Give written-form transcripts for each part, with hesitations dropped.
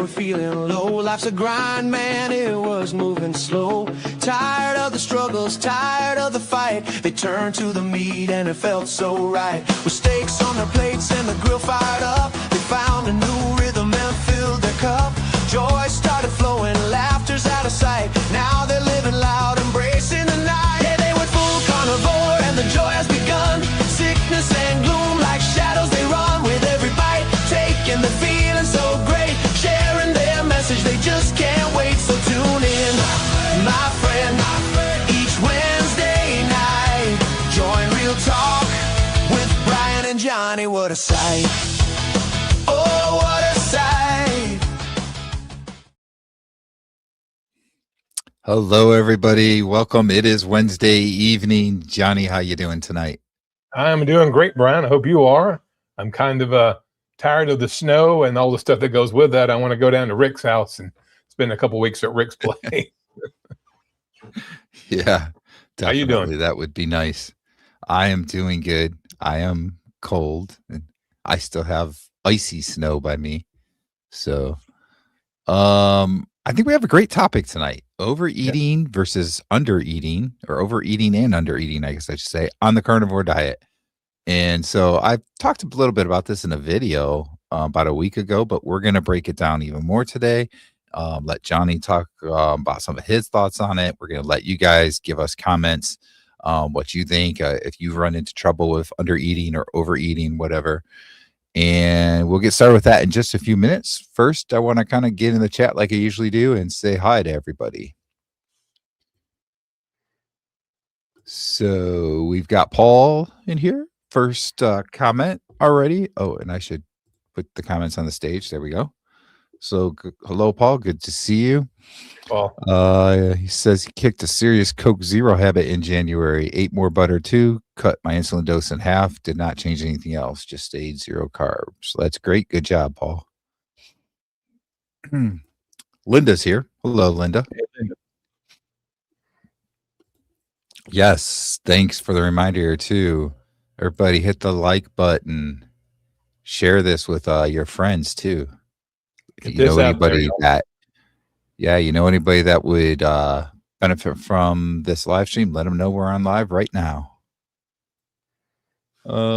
and feeling low. Life's a grind, man, it was moving slow. Tired of the struggles, tired of the fight. They turned to the meat and it felt so right. With steaks on their plates and the grill fired up, they found a new rhythm and filled their cup. Joy started flowing, laughter's out of sight. Now they're living loud, embracing the night. Yeah, they went full carnivore and the joy has begun. Sickness and gloom like shadows, they run with every bite. Taking the feeling so great, sharing their message, they just can't wait. So tune in, my friend, each Wednesday night. Join Real Talk with Brian and Johnny. What a sight. Oh, what a sight. Hello, everybody. Welcome. It is Wednesday evening. Johnny, how you doing tonight? I'm doing great, Brian. I hope you are. I'm kind of tired of the snow and all the stuff that goes with that. I want to go down to Rick's house and spend a couple weeks at Rick's place. Yeah, definitely. How you doing? That would be nice. I am doing good. I am cold, and I still have icy snow by me. So, I think we have a great topic tonight. Overeating versus undereating, or overeating and undereating, I guess I should say, on the carnivore diet. And so I've talked a little bit about this in a video about a week ago, but we're going to break it down even more today. Let Johnny talk about some of his thoughts on it. We're going to let you guys give us comments, what you think, if you've run into trouble with undereating or overeating, whatever. And we'll get started with that in just a few minutes. First, I want to kind of get in the chat like I usually do and say hi to everybody. So we've got Paul in here. First comment already. Oh, and I should put the comments on the stage. There we go. So hello, Paul. Good to see you. Paul. He says he kicked a serious Coke Zero habit in January. Ate more butter too. Cut my insulin dose in half. Did not change anything else. Just stayed zero carbs. So that's great. Good job, Paul. Linda's here. Hello, Linda. Hey, Linda. Yes. Thanks for the reminder here too. Everybody hit the like button. Share this with your friends too. If you know anybody anybody that would benefit from this live stream, let them know we're on live right now. There's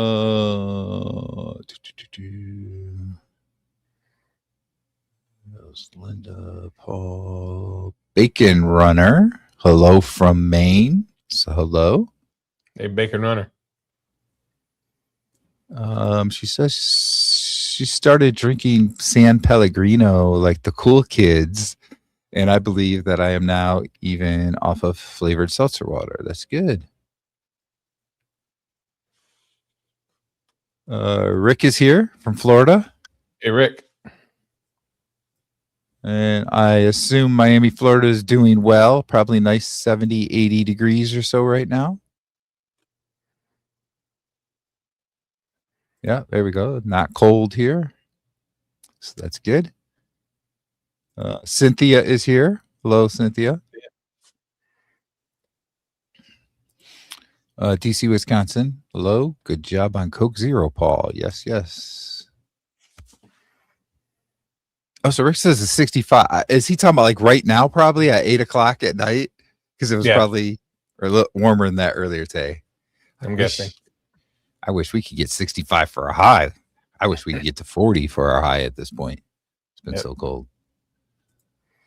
Linda, Paul, Bacon Runner. Hello from Maine. So hello. Hey, Bacon Runner. She says she started drinking San Pellegrino like the cool kids, and I believe that I am now even off of flavored seltzer water. That's good. Rick is here from Florida. Hey, Rick. And I assume Miami, Florida is doing well. Probably nice 70, 80 degrees or so right now. Yeah, there we go. Not cold here. So that's good. Cynthia is here. Hello, Cynthia. DC, Wisconsin. Hello. Good job on Coke Zero, Paul. Yes, yes. Oh, so Rick says it's 65. Is he talking about like right now, probably at 8 o'clock at night? Because it was probably or a little warmer than that earlier today. I'm guessing. I wish we could get 65 for a high. I wish we could get to 40 for our high at this point. It's been so cold.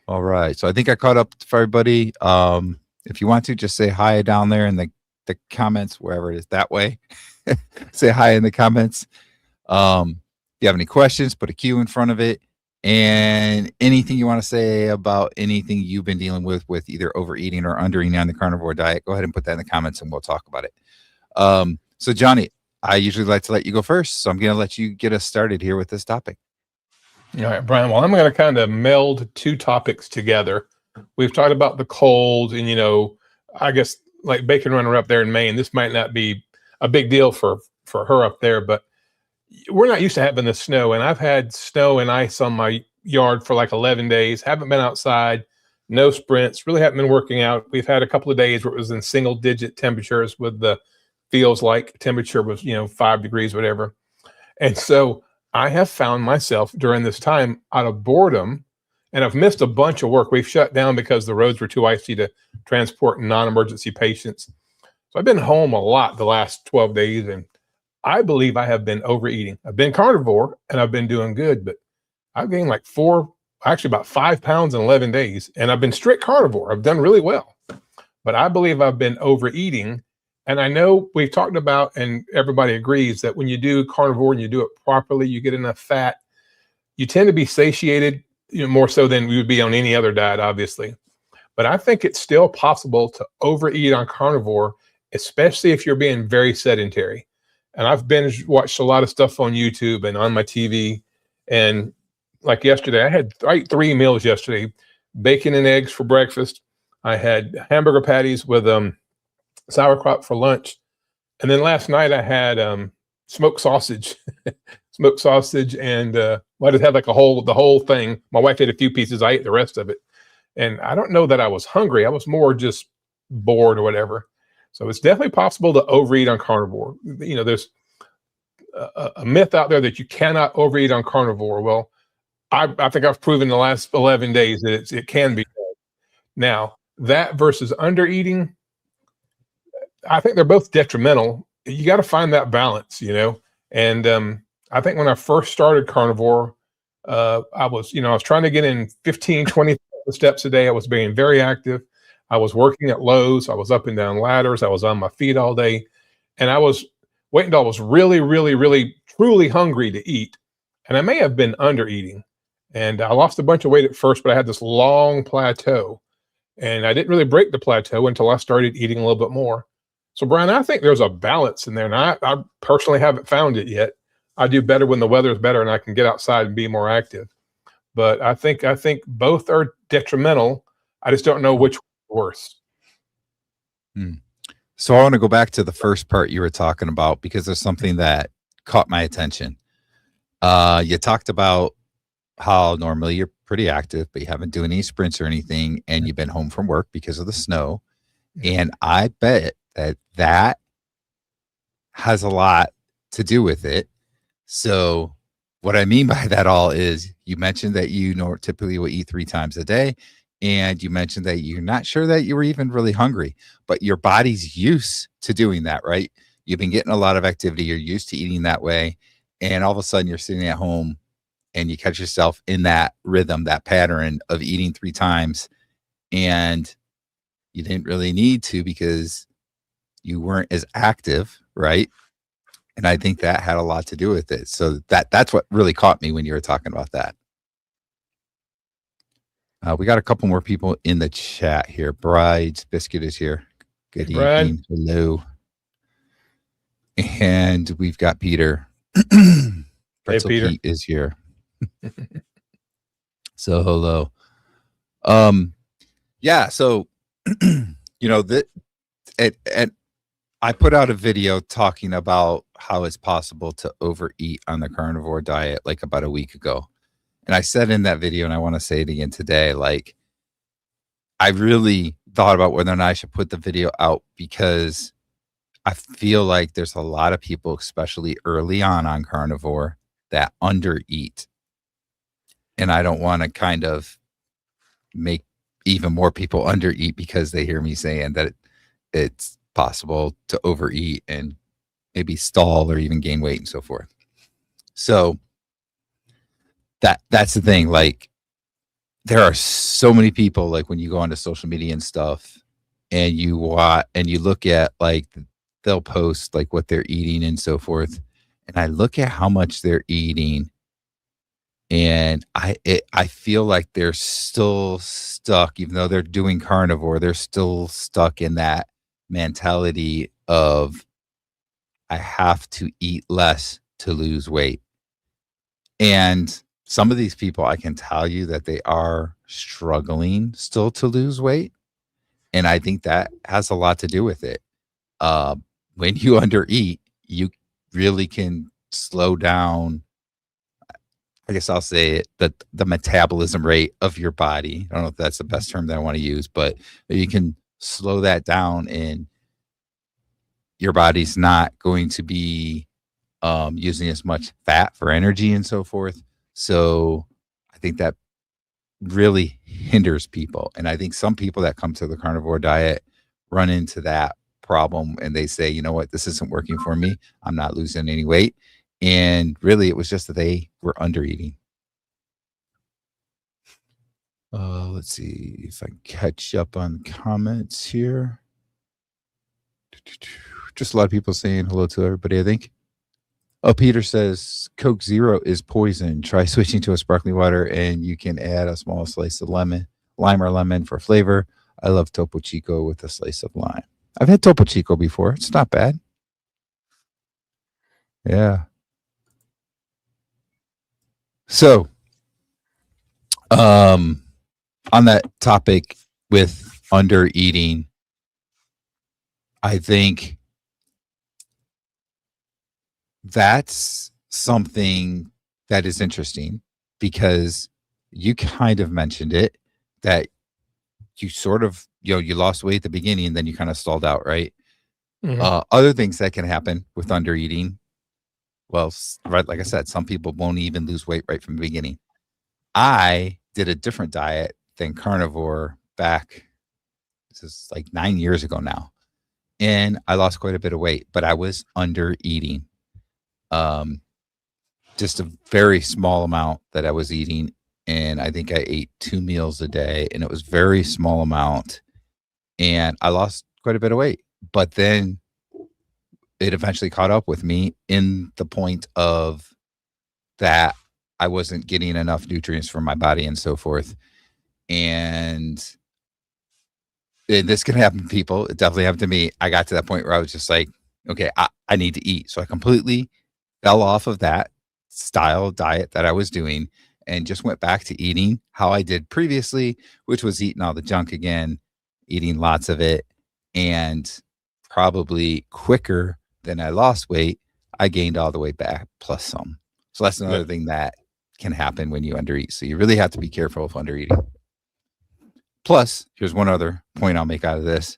All right. So I think I caught up for everybody. If you want to, just say hi down there in the comments, wherever it is that way. Say hi in the comments. If you have any questions, put a Q in front of it. And anything you want to say about anything you've been dealing with either overeating or undereating on the carnivore diet, go ahead and put that in the comments and we'll talk about it. So Johnny, I usually like to let you go first, so I'm going to let you get us started here with this topic. All right, Brian. Well, I'm going to kind of meld two topics together. We've talked about the cold, and I guess like Bacon Runner up there in Maine, this might not be a big deal for her up there, but we're not used to having the snow, and I've had snow and ice on my yard for like 11 days. Haven't been outside, no sprints, really haven't been working out. We've had a couple of days where it was in single-digit temperatures with the feels like temperature was 5 degrees, whatever. And so I have found myself during this time, out of boredom, and I've missed a bunch of work. We've shut down because the roads were too icy to transport non-emergency patients. So I've been home a lot the last 12 days, and I believe I have been overeating. I've been carnivore and I've been doing good, but I've gained like about 5 pounds in 11 days, and I've been strict carnivore. I've done really well, but I believe I've been overeating. And I know we've talked about, and everybody agrees that when you do carnivore and you do it properly, you get enough fat, you tend to be satiated, more so than we would be on any other diet, obviously. But I think it's still possible to overeat on carnivore, especially if you're being very sedentary. And I've binge watched a lot of stuff on YouTube and on my TV. And like yesterday, I ate 3 meals yesterday: bacon and eggs for breakfast. I had hamburger patties with sauerkraut for lunch. And then last night I had smoked sausage, smoked sausage. And I just had like the whole thing. My wife ate a few pieces. I ate the rest of it. And I don't know that I was hungry. I was more just bored or whatever. So it's definitely possible to overeat on carnivore. There's a myth out there that you cannot overeat on carnivore. Well, I think I've proven the last 11 days that it can be done. Now, that versus undereating, I think they're both detrimental. You got to find that balance, And I think when I first started carnivore, I was trying to get in 15, 20 steps a day. I was being very active. I was working at Lowe's. I was up and down ladders. I was on my feet all day. And I was waiting until I was really, really, really, truly hungry to eat. And I may have been undereating. And I lost a bunch of weight at first, but I had this long plateau. And I didn't really break the plateau until I started eating a little bit more. So, Brian, I think there's a balance in there. And I personally haven't found it yet. I do better when the weather is better and I can get outside and be more active. But I think both are detrimental. I just don't know which worse. So I want to go back to the first part you were talking about, because there's something that caught my attention. You talked about how normally you're pretty active, but you haven't done any sprints or anything, and you've been home from work because of the snow. And I bet that has a lot to do with it. So what I mean by that all is, you mentioned that you typically will eat 3 times a day. And you mentioned that you're not sure that you were even really hungry, but your body's used to doing that, right? You've been getting a lot of activity. You're used to eating that way. And all of a sudden you're sitting at home and you catch yourself in that rhythm, that pattern of eating 3 times. And you didn't really need to because you weren't as active, right? And I think that had a lot to do with it. So that's what really caught me when you were talking about that. We got a couple more people in the chat here. Bride's Biscuit is here. Good evening. Hello. And we've got Peter. Pretzel Peter. Pete is here. So hello. Yeah, so I put out a video talking about how it's possible to overeat on the carnivore diet like about a week ago. And I said in that video, and I want to say it again today, like, I really thought about whether or not I should put the video out, because I feel like there's a lot of people, especially early on carnivore, that undereat. And I don't want to kind of make even more people undereat because they hear me saying that it's possible to overeat and maybe stall or even gain weight and so forth. So that's the thing. Like, there are so many people, like, when you go onto social media and stuff and you look at, like, they'll post like what they're eating and so forth. And I look at how much they're eating, and I feel like they're still stuck, even though they're doing carnivore, they're still stuck in that mentality of, I have to eat less to lose weight. And some of these people, I can tell you that they are struggling still to lose weight. And I think that has a lot to do with it. When you undereat, you really can slow down, I guess I'll say it, the metabolism rate of your body. I don't know if that's the best term that I want to use, but you can slow that down, and your body's not going to be using as much fat for energy and so forth. So I think that really hinders people. And I think some people that come to the carnivore diet run into that problem and they say, you know what, this isn't working for me. I'm not losing any weight. And really, it was just that they were under eating. Let's see if I can catch up on comments here. Just a lot of people saying hello to everybody, I think. Oh, Peter says Coke Zero is poison. Try switching to a sparkling water and you can add a small slice of lime or lemon for flavor. I love Topo Chico with a slice of lime. I've had Topo Chico before. It's not bad. Yeah. So, on that topic with under eating, I think that's something that is interesting because you kind of mentioned it, that you sort of, you lost weight at the beginning and then you kind of stalled out, right? Mhm. Other things that can happen with under eating, well, right, like I said, some people won't even lose weight right from the beginning. I did a different diet than carnivore back, this is like 9 years ago now, and I lost quite a bit of weight, but I was under eating. Just a very small amount that I was eating, and I think I ate 2 meals a day, and it was very small amount, and I lost quite a bit of weight. But then it eventually caught up with me in the point of that I wasn't getting enough nutrients from my body and so forth. And this can happen to people. It definitely happened to me. I got to that point where I was just like, okay, I need to eat. So I completely fell off of that style of diet that I was doing and just went back to eating how I did previously, which was eating all the junk again, eating lots of it. And probably quicker than I lost weight, I gained all the way back plus some. So that's another thing that can happen when you undereat. So you really have to be careful of undereating. Plus, here's one other point I'll make out of this.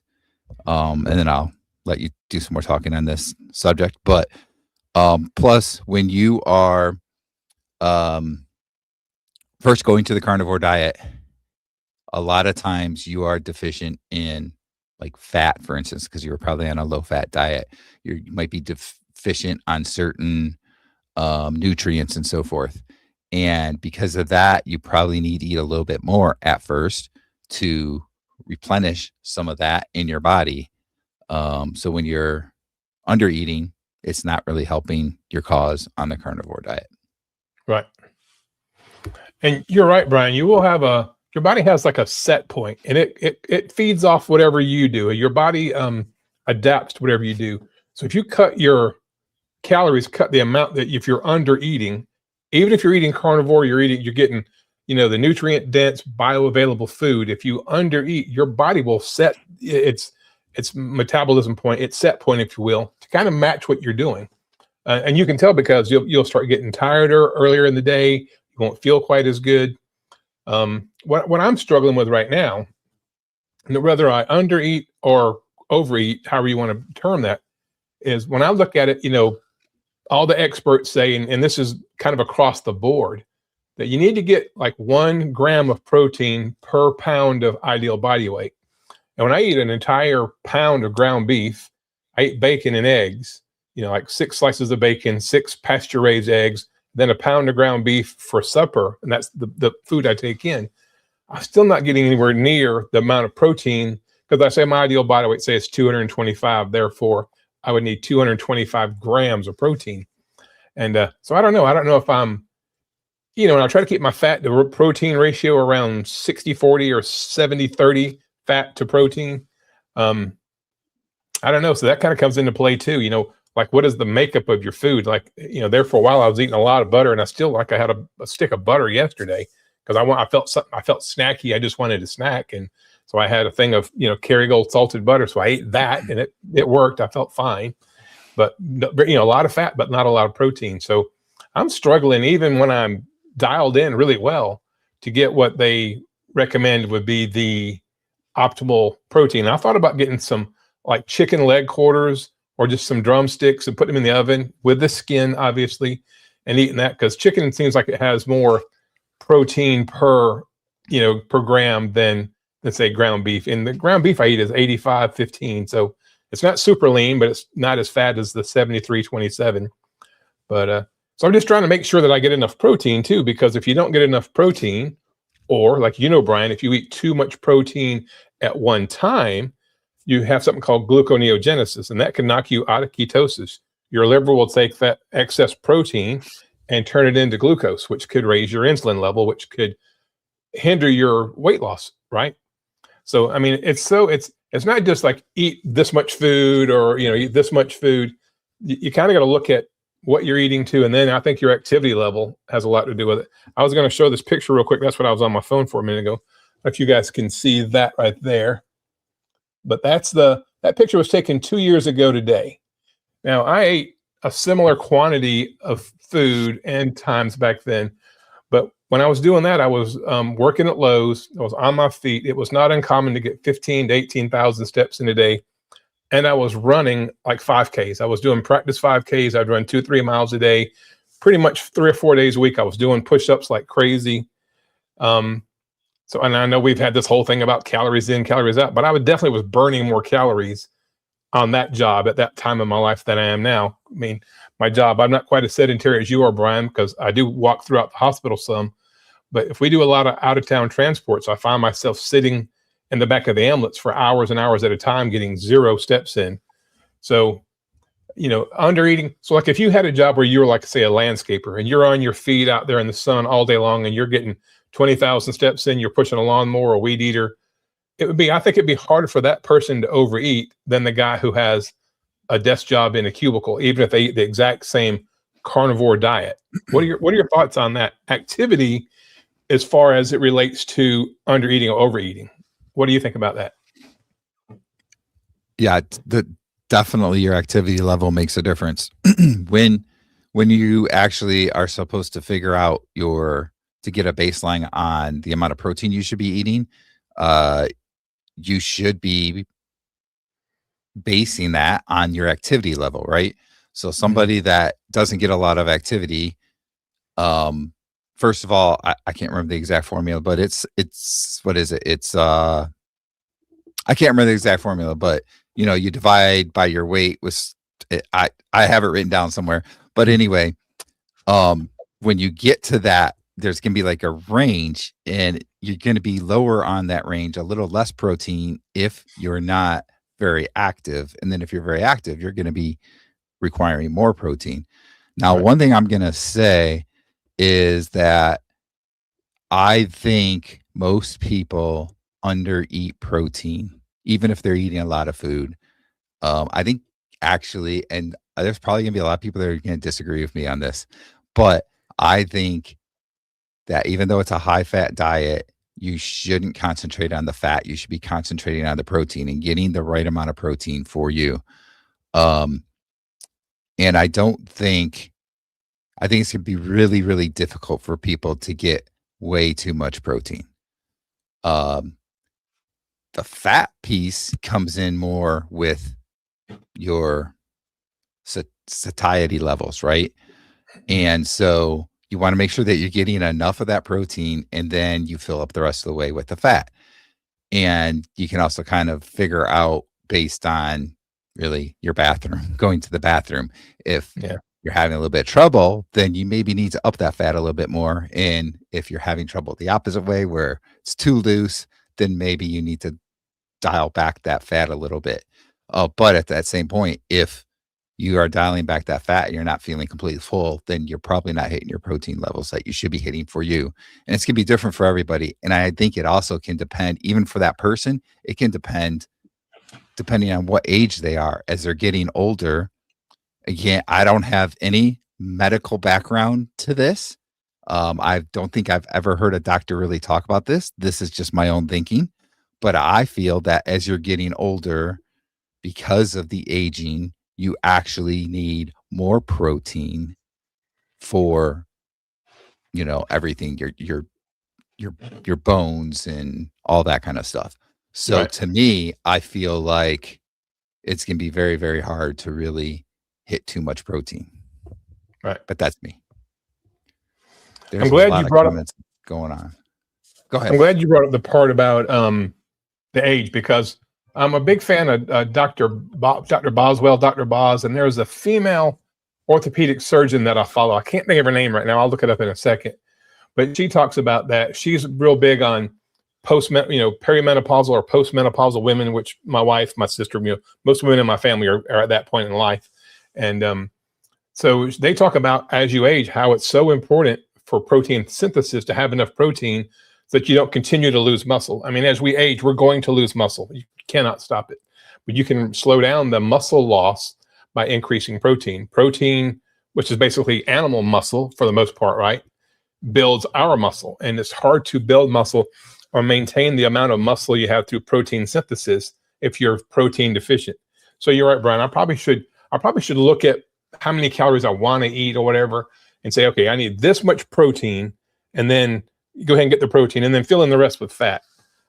And then I'll let you do some more talking on this subject. But plus, when you are first going to the carnivore diet, a lot of times you are deficient in like fat, for instance, because you were probably on a low fat diet. You might be deficient on certain nutrients and so forth. And because of that, you probably need to eat a little bit more at first to replenish some of that in your body. So when you're under eating, it's not really helping your cause on the carnivore diet. Right. And you're right, Brian. You will have your body has like a set point, and it feeds off whatever you do. Your body adapts to whatever you do. So if you cut your calories, cut the amount that if you're under eating, even if you're eating carnivore, you're getting, the nutrient dense bioavailable food. If you under eat, your body will set its metabolism point, its set point, if you will, to kind of match what you're doing. And you can tell because you'll start getting tired earlier in the day. You won't feel quite as good. What I'm struggling with right now, whether I undereat or overeat, however you want to term that, is when I look at it, all the experts say, and this is kind of across the board, that you need to get like 1 gram of protein per pound of ideal body weight. And when I eat an entire pound of ground beef, I eat bacon and eggs, like 6 slices of bacon, 6 pasture-raised eggs, then a pound of ground beef for supper. And that's the food I take in. I'm still not getting anywhere near the amount of protein, because I say my ideal body weight, say it's 225. Therefore, I would need 225 grams of protein. And so I don't know. I don't know if I'm, and I try to keep my fat to protein ratio around 60-40 or 70-30 fat to protein. I don't know. So that kind of comes into play too. Like what is the makeup of your food? Like, there for a while I was eating a lot of butter, and I still I had a stick of butter yesterday because I felt snacky. I just wanted a snack. And so I had a thing of, Kerrygold salted butter. So I ate that and it worked. I felt fine, but a lot of fat, but not a lot of protein. So I'm struggling even when I'm dialed in really well to get what they recommend would be the optimal protein. I thought about getting some like chicken leg quarters or just some drumsticks and put them in the oven with the skin, obviously, and eating that, because chicken seems like it has more protein per per gram than say ground beef. And the ground beef I eat is 85-15. So it's not super lean, but it's not as fat as the 73-27. But so I'm just trying to make sure that I get enough protein too, because if you don't get enough protein, or like, Brian, if you eat too much protein at one time, you have something called gluconeogenesis, and that can knock you out of ketosis. Your liver will take that excess protein and turn it into glucose, which could raise your insulin level, which could hinder your weight loss, right? So, I mean, it's not just like eat this much food or, eat this much food. You kind of got to look at what you're eating too. And then I think your activity level has a lot to do with it. I was going to show this picture real quick. That's what I was on my phone for a minute ago. If you guys can see that right there. But that picture was taken 2 years ago today. Now, I ate a similar quantity of food and times back then. But when I was doing that, I was working at Lowe's. I was on my feet. It was not uncommon to get 15 to 18,000 steps in a day. And I was running like 5Ks. I was doing practice 5Ks. I'd run 2-3 miles a day, pretty much 3 or 4 days a week. I was doing push-ups like crazy. And I know we've had this whole thing about calories in, calories out, but I definitely was burning more calories on that job at that time in my life than I am now. I mean, my job, I'm not quite as sedentary as you are, Brian, because I do walk throughout the hospital some. But if we do a lot of out-of-town transports, I find myself sitting in the back of the ambulance for hours and hours at a time, getting 0 steps in. So, under eating. So like if you had a job where you were like, say, a landscaper, and you're on your feet out there in the sun all day long, and you're getting 20,000 steps in, you're pushing a lawnmower or a weed eater, I think it'd be harder for that person to overeat than the guy who has a desk job in a cubicle, even if they eat the exact same carnivore diet. What are your thoughts on that activity as far as it relates to undereating or overeating? What do you think about that? Yeah, definitely your activity level makes a difference. when you actually are supposed to figure out to get a baseline on the amount of protein you should be eating, you should be basing that on your activity level, right? So somebody that doesn't get a lot of activity, first of all, I can't remember the exact formula, but it's what is it? It's I can't remember the exact formula, but you divide by your weight with I have it written down somewhere. But anyway, when you get to that, there's going to be like a range, and you're going to be lower on that range, a little less protein if you're not very active. And then if you're very active, you're going to be requiring more protein. Now, Right. One thing I'm going to say is that I think most people undereat protein, even if they're eating a lot of food. I think actually, and there's probably going to be a lot of people that are going to disagree with me on this, but I think that even though it's a high fat diet, you shouldn't concentrate on the fat. You should be concentrating on the protein and getting the right amount of protein for you. And I think it's going to be really, really difficult for people to get way too much protein. The fat piece comes in more with your satiety levels, right? And so you want to make sure that you're getting enough of that protein, and then you fill up the rest of the way with the fat. And you can also kind of figure out based on really your bathroom, going to the bathroom. If you're having a little bit of trouble, then you maybe need to up that fat a little bit more. And if you're having trouble the opposite way where it's too loose, then maybe you need to dial back that fat a little bit. But at that same point, if you are dialing back that fat and you're not feeling completely full, then you're probably not hitting your protein levels that you should be hitting for you. And it's going to be different for everybody. And I think it also can depend, even for that person, it can depend depending on what age they are as they're getting older. Again, I don't have any medical background to this. I don't think I've ever heard a doctor really talk about this. This is just my own thinking. But I feel that as you're getting older, because of the aging, you actually need more protein for, everything, your bones and all that kind of stuff. So Right. to me, I feel like it's going to be very, very hard to really hit too much protein. Right. But that's me. There's I'm glad a lot you of brought up. comments going on. Go ahead. I'm glad you brought up the part about the age, because I'm a big fan of Dr. Boswell, Dr. Boz, and there's a female orthopedic surgeon that I follow. I can't think of her name right now. I'll look it up in a second. But she talks about that. She's real big on perimenopausal or postmenopausal women, which my wife, my sister, most women in my family are at that point in life. And so they talk about, as you age, how it's so important for protein synthesis to have enough protein so that you don't continue to lose muscle. I mean, as we age, we're going to lose muscle. You cannot stop it. But you can slow down the muscle loss by increasing protein. Protein, which is basically animal muscle for the most part, right, builds our muscle. And it's hard to build muscle or maintain the amount of muscle you have through protein synthesis if you're protein deficient. So you're right, Brian. I probably should look at how many calories I want to eat or whatever and say, okay, I need this much protein, and then go ahead and get the protein and then fill in the rest with fat.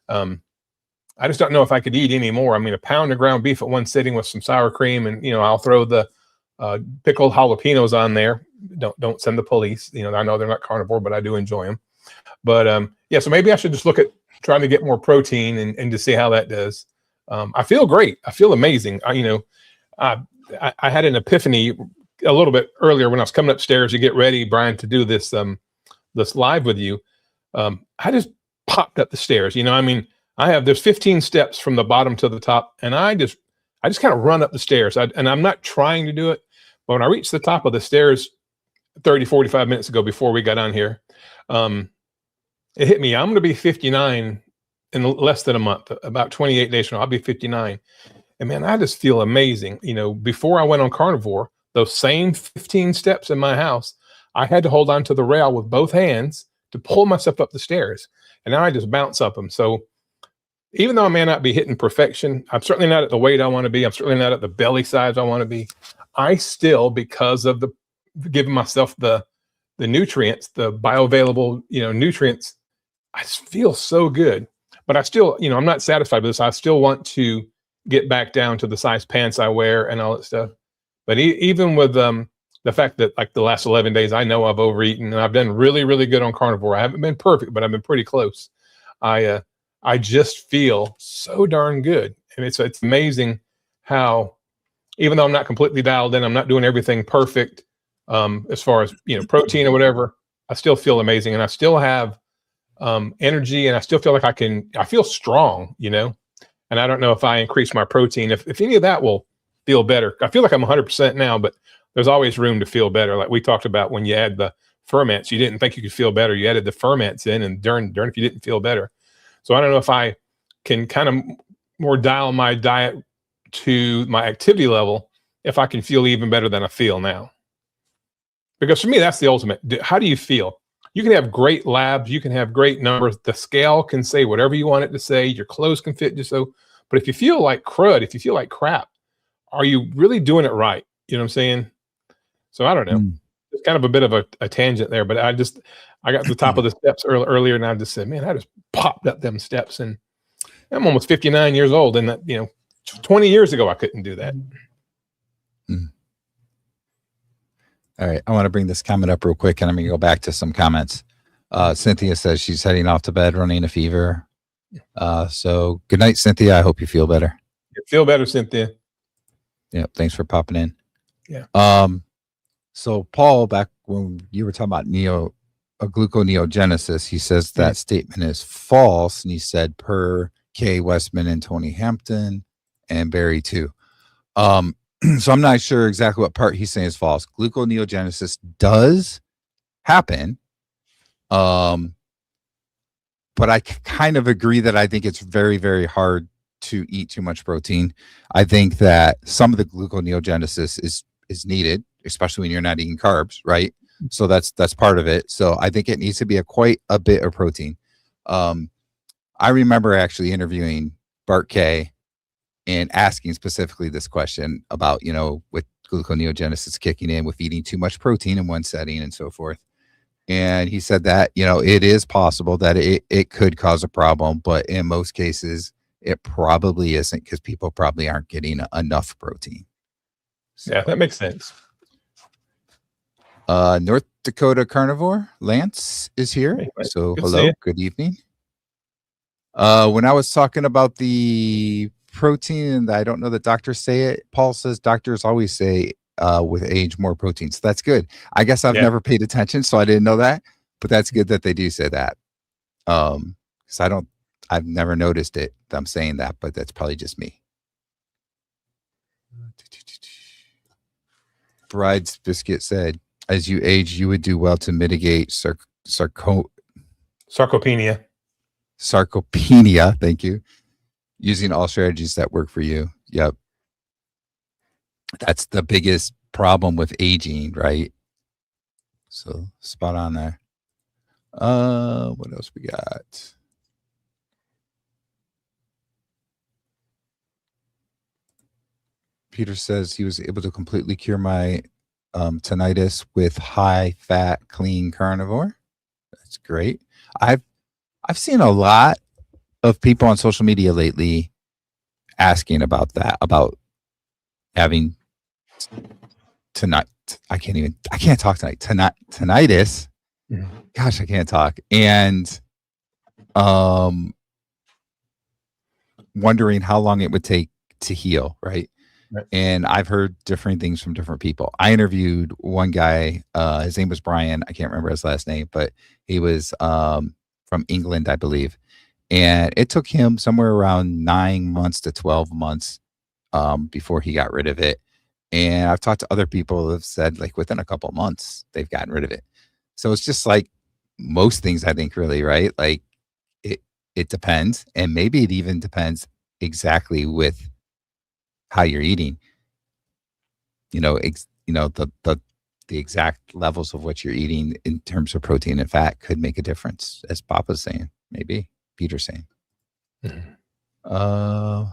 I just don't know if I could eat any more. I mean, a pound of ground beef at one sitting with some sour cream, and I'll throw the pickled jalapenos on there. Don't send the police. I know they're not carnivore, but I do enjoy them. But yeah, so maybe I should just look at trying to get more protein and to see how that does. I feel great. I feel amazing. I had an epiphany a little bit earlier when I was coming upstairs to get ready, Brian, to do this live with you. I just popped up the stairs. There's 15 steps from the bottom to the top, and I just kind of run up the stairs. And I'm not trying to do it, but when I reached the top of the stairs 30, 45 minutes ago before we got on here, it hit me. I'm going to be 59 in less than a month, about 28 days from now. I'll be 59. And man, I just feel amazing. Before I went on carnivore, those same 15 steps in my house, I had to hold on to the rail with both hands to pull myself up the stairs. And now I just bounce up them. So even though I may not be hitting perfection, I'm certainly not at the weight I want to be. I'm certainly not at the belly size I want to be. I still, because of giving myself the nutrients, the bioavailable, nutrients, I just feel so good. But I still, I'm not satisfied with this. I still want to get back down to the size pants I wear and all that stuff. But even with the fact that like the last 11 days, I know I've overeaten, and I've done really, really good on carnivore. I haven't been perfect, but I've been pretty close. I just feel so darn good. And it's amazing how, even though I'm not completely dialed in, I'm not doing everything perfect as far as, protein or whatever, I still feel amazing. And I still have energy, and I still feel like I feel strong, and I don't know if I increase my protein, if any of that will feel better. I feel like I'm 100% now, but there's always room to feel better. Like we talked about when you add the ferments, you didn't think you could feel better. You added the ferments in, and darn if you didn't feel better. So I don't know if I can kind of more dial my diet to my activity level if I can feel even better than I feel now. Because for me, that's the ultimate. How do you feel? You can have great labs. You can have great numbers. The scale can say whatever you want it to say. Your clothes can fit just so. But if you feel like crud, if you feel like crap, are you really doing it right? You know what I'm saying? So I don't know. It's kind of a bit of a tangent there, but I got to the top of the steps earlier, and I just said, man, I just popped up them steps, and I'm almost 59 years old, and that 20 years ago I couldn't do that. All right, I want to bring this comment up real quick, and I'm going to go back to some comments. Cynthia says she's heading off to bed, running a fever. So good night, Cynthia. I hope you feel better. You feel better, Cynthia. Yeah, thanks for popping in. Yeah. So Paul, back when you were talking about gluconeogenesis, he says that statement is false, and he said per K. Westman and Tony Hampton and Barry too. So I'm not sure exactly what part he's saying is false. Gluconeogenesis does happen, but I kind of agree that I think it's very, very hard to eat too much protein. I think that some of the gluconeogenesis is needed, especially when you're not eating carbs, right? So that's part of it. So I think it needs to be quite a bit of protein. I remember actually interviewing Bart K and asking specifically this question about, with gluconeogenesis kicking in, with eating too much protein in one setting and so forth. And he said that, it is possible that it could cause a problem, but in most cases, it probably isn't, because people probably aren't getting enough protein. So, yeah, that makes sense. North Dakota Carnivore, Lance is here. Hey, so good hello, good evening. When I was talking about the protein, and I don't know that doctors say it, Paul says doctors always say with age more protein. So that's good. I guess I've never paid attention, so I didn't know that. But that's good that they do say that. Because I've never noticed it. I'm saying that, but that's probably just me. Bride's Biscuit said, as you age, you would do well to mitigate Sarcopenia. Sarcopenia. Thank you. Using all strategies that work for you. Yep. That's the biggest problem with aging, right? So spot on there. What else we got? Peter says he was able to completely cure my tinnitus with high fat, clean carnivore. That's great. I've seen a lot of people on social media lately asking about that, about having I can't talk tonight. Tinnitus. Mm-hmm. Gosh, I can't talk. And wondering how long it would take to heal, right? Right. And I've heard different things from different people. I interviewed one guy, his name was Brian. I can't remember his last name, but he was from England, I believe. And it took him somewhere around 9 months to 12 months before he got rid of it. And I've talked to other people who have said like within a couple months, they've gotten rid of it. So it's just like most things, I think, really, right? Like it depends. And maybe it even depends exactly with how you're eating, the exact levels of what you're eating in terms of protein and fat could make a difference, as Papa's saying, maybe Peter's saying. Mm-hmm.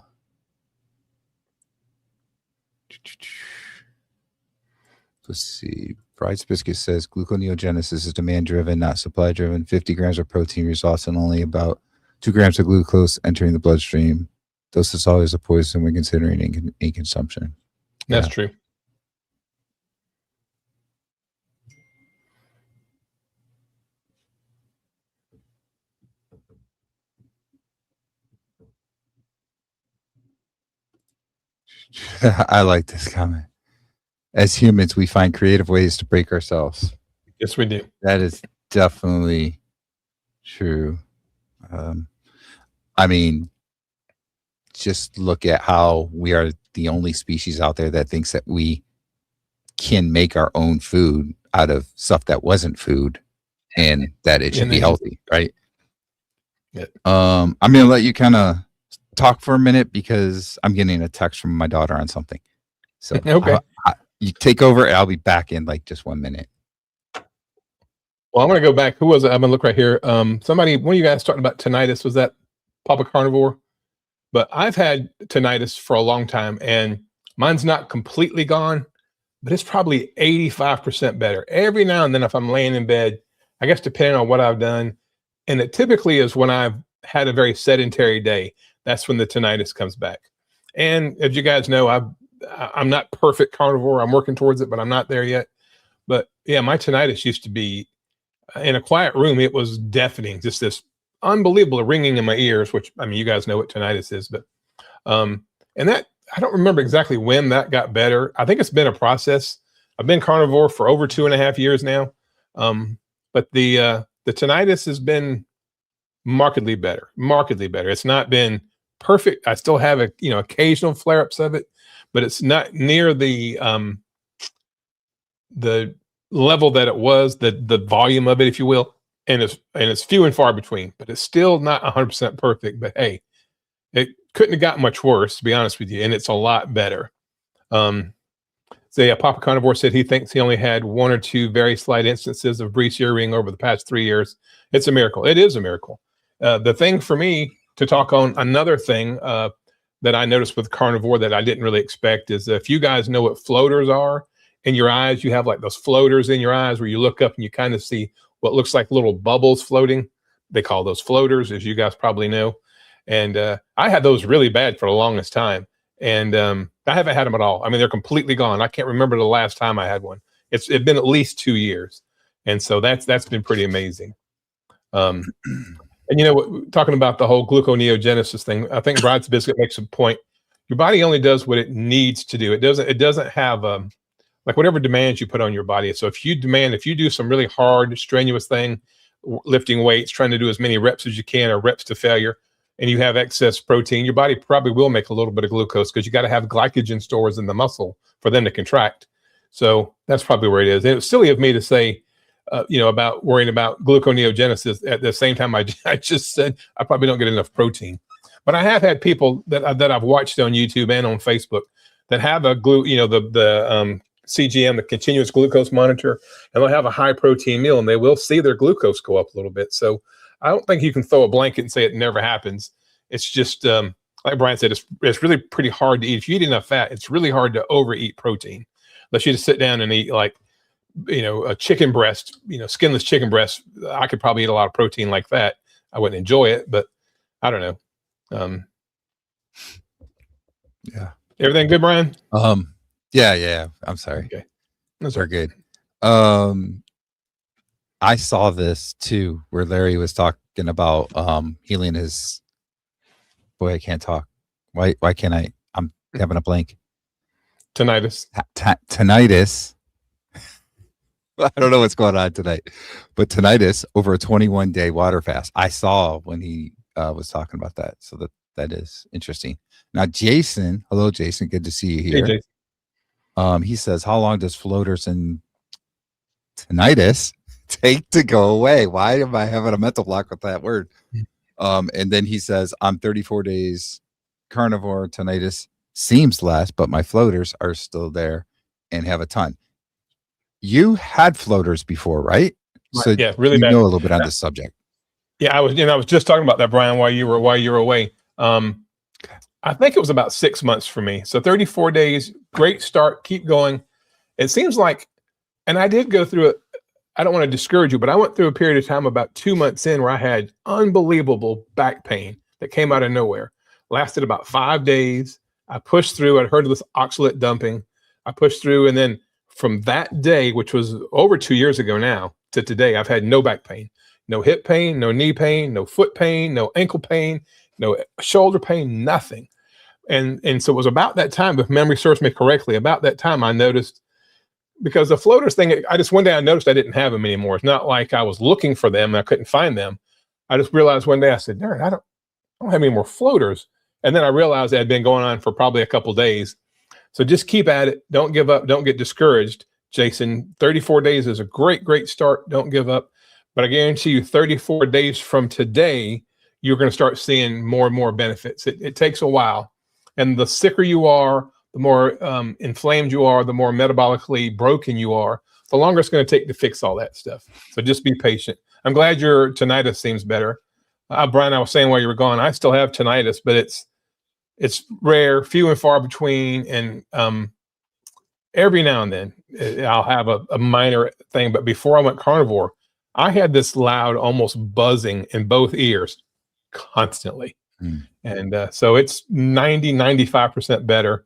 Let's see. Bride's Biscuit says gluconeogenesis is demand driven, not supply driven. 50 grams of protein results in only about 2 grams of glucose entering the bloodstream. Dose is always a poison when considering in consumption. That's true. I like this comment. As humans, we find creative ways to break ourselves. Yes, we do. That is definitely true. I mean, just look at how we are the only species out there that thinks that we can make our own food out of stuff that wasn't food and that it should be healthy, right? Yeah. I'm going to let you kind of talk for a minute because I'm getting a text from my daughter on something. So okay. You take over and I'll be back in like just 1 minute. Well, I'm going to go back. Who was it? I'm going to look right here. One of you guys talking about tinnitus. Was that Papa Carnivore? But I've had tinnitus for a long time and mine's not completely gone, but it's probably 85% better. Every now and then, if I'm laying in bed, I guess depending on what I've done, and it typically is when I've had a very sedentary day, that's when the tinnitus comes back. And as you guys know, I'm not perfect carnivore. I'm working towards it, but I'm not there yet. But yeah, my tinnitus used to be in a quiet room. It was deafening, just this unbelievable ringing in my ears, which, I mean, you guys know what tinnitus is, but, and that, I don't remember exactly when that got better. I think it's been a process. I've been carnivore for over 2.5 years now. But the tinnitus has been markedly better. It's not been perfect. I still have occasional flare-ups of it, but it's not near the level that it was, the volume of it, if you will. And it's few and far between, but it's still not 100% perfect. But hey, it couldn't have gotten much worse, to be honest with you. And it's a lot better. Papa Carnivore said he thinks he only had 1 or 2 very slight instances of breech earring over the past 3 years. It's a miracle. It is a miracle. The thing for me to talk on, another thing that I noticed with carnivore that I didn't really expect is if you guys know what floaters are in your eyes, you have like those floaters in your eyes where you look up and you kind of see what looks like little bubbles floating. They call those floaters, as you guys probably know. And I had those really bad for the longest time. And I haven't had them at all. I mean, they're completely gone. I can't remember the last time I had one. It's been at least 2 years. And so that's been pretty amazing. And talking about the whole gluconeogenesis thing, I think Bride's Biscuit makes a point. Your body only does what it needs to do. It doesn't have like whatever demands you put on your body. So if you do some really hard, strenuous thing, lifting weights, trying to do as many reps as you can or reps to failure, and you have excess protein, your body probably will make a little bit of glucose because you got to have glycogen stores in the muscle for them to contract. So that's probably where it is. And it was silly of me to say, about worrying about gluconeogenesis at the same time I just said I probably don't get enough protein. But I have had people that I've watched on YouTube and on Facebook that have the CGM, the continuous glucose monitor, and they'll have a high protein meal and they will see their glucose go up a little bit. So I don't think you can throw a blanket and say it never happens. It's just like Brian said, it's really pretty hard to eat. If you eat enough fat, it's really hard to overeat protein. Unless you just sit down and eat like, a chicken breast, skinless chicken breast. I could probably eat a lot of protein like that. I wouldn't enjoy it, but I don't know. Yeah. Everything good, Brian? Yeah. I'm sorry. Okay. We're good. I saw this too, where Larry was talking about healing his. Boy, I can't talk. Why can't I? I'm having a blank. Tinnitus. Tinnitus. I don't know what's going on tonight, but tinnitus over a 21-day water fast. I saw when he was talking about that. So that is interesting. Now, Jason, hello, Jason. Good to see you here. Hey, Jason. He says, how long does floaters and tinnitus take to go away? Why am I having a mental block with that word? And then he says, I'm 34 days carnivore. Tinnitus seems less, but my floaters are still there and have a ton. You had floaters before, right? So yeah, really bad. Know a little bit on this subject. Yeah, I was just talking about that, Brian, while you were away. I think it was about 6 months for me. So 34 days, great start, keep going. It seems like, and I did go through it. I don't want to discourage you, but I went through a period of time about 2 months in where I had unbelievable back pain that came out of nowhere. Lasted about 5 days. I pushed through. I'd heard of this oxalate dumping. I pushed through, and then from that day, which was over 2 years ago now, to today, I've had no back pain, no hip pain, no knee pain, no foot pain, no ankle pain, no shoulder pain, nothing. And so it was about that time, if memory serves me correctly, about that time I noticed, because the floaters thing, one day I noticed I didn't have them anymore. It's not like I was looking for them and I couldn't find them. I just realized one day, I said, darn, I don't have any more floaters. And then I realized it had been going on for probably a couple of days. So just keep at it. Don't give up. Don't get discouraged. Jason, 34 days is a great, great start. Don't give up. But I guarantee you 34 days from today, you're going to start seeing more and more benefits. It takes a while. And the sicker you are, the more inflamed you are, the more metabolically broken you are, the longer it's going to take to fix all that stuff. So just be patient. I'm glad your tinnitus seems better. Brian, I was saying while you were gone, I still have tinnitus, but it's rare, few and far between, and every now and then I'll have a minor thing. But before I went carnivore, I had this loud, almost buzzing in both ears constantly. And so it's 95% better.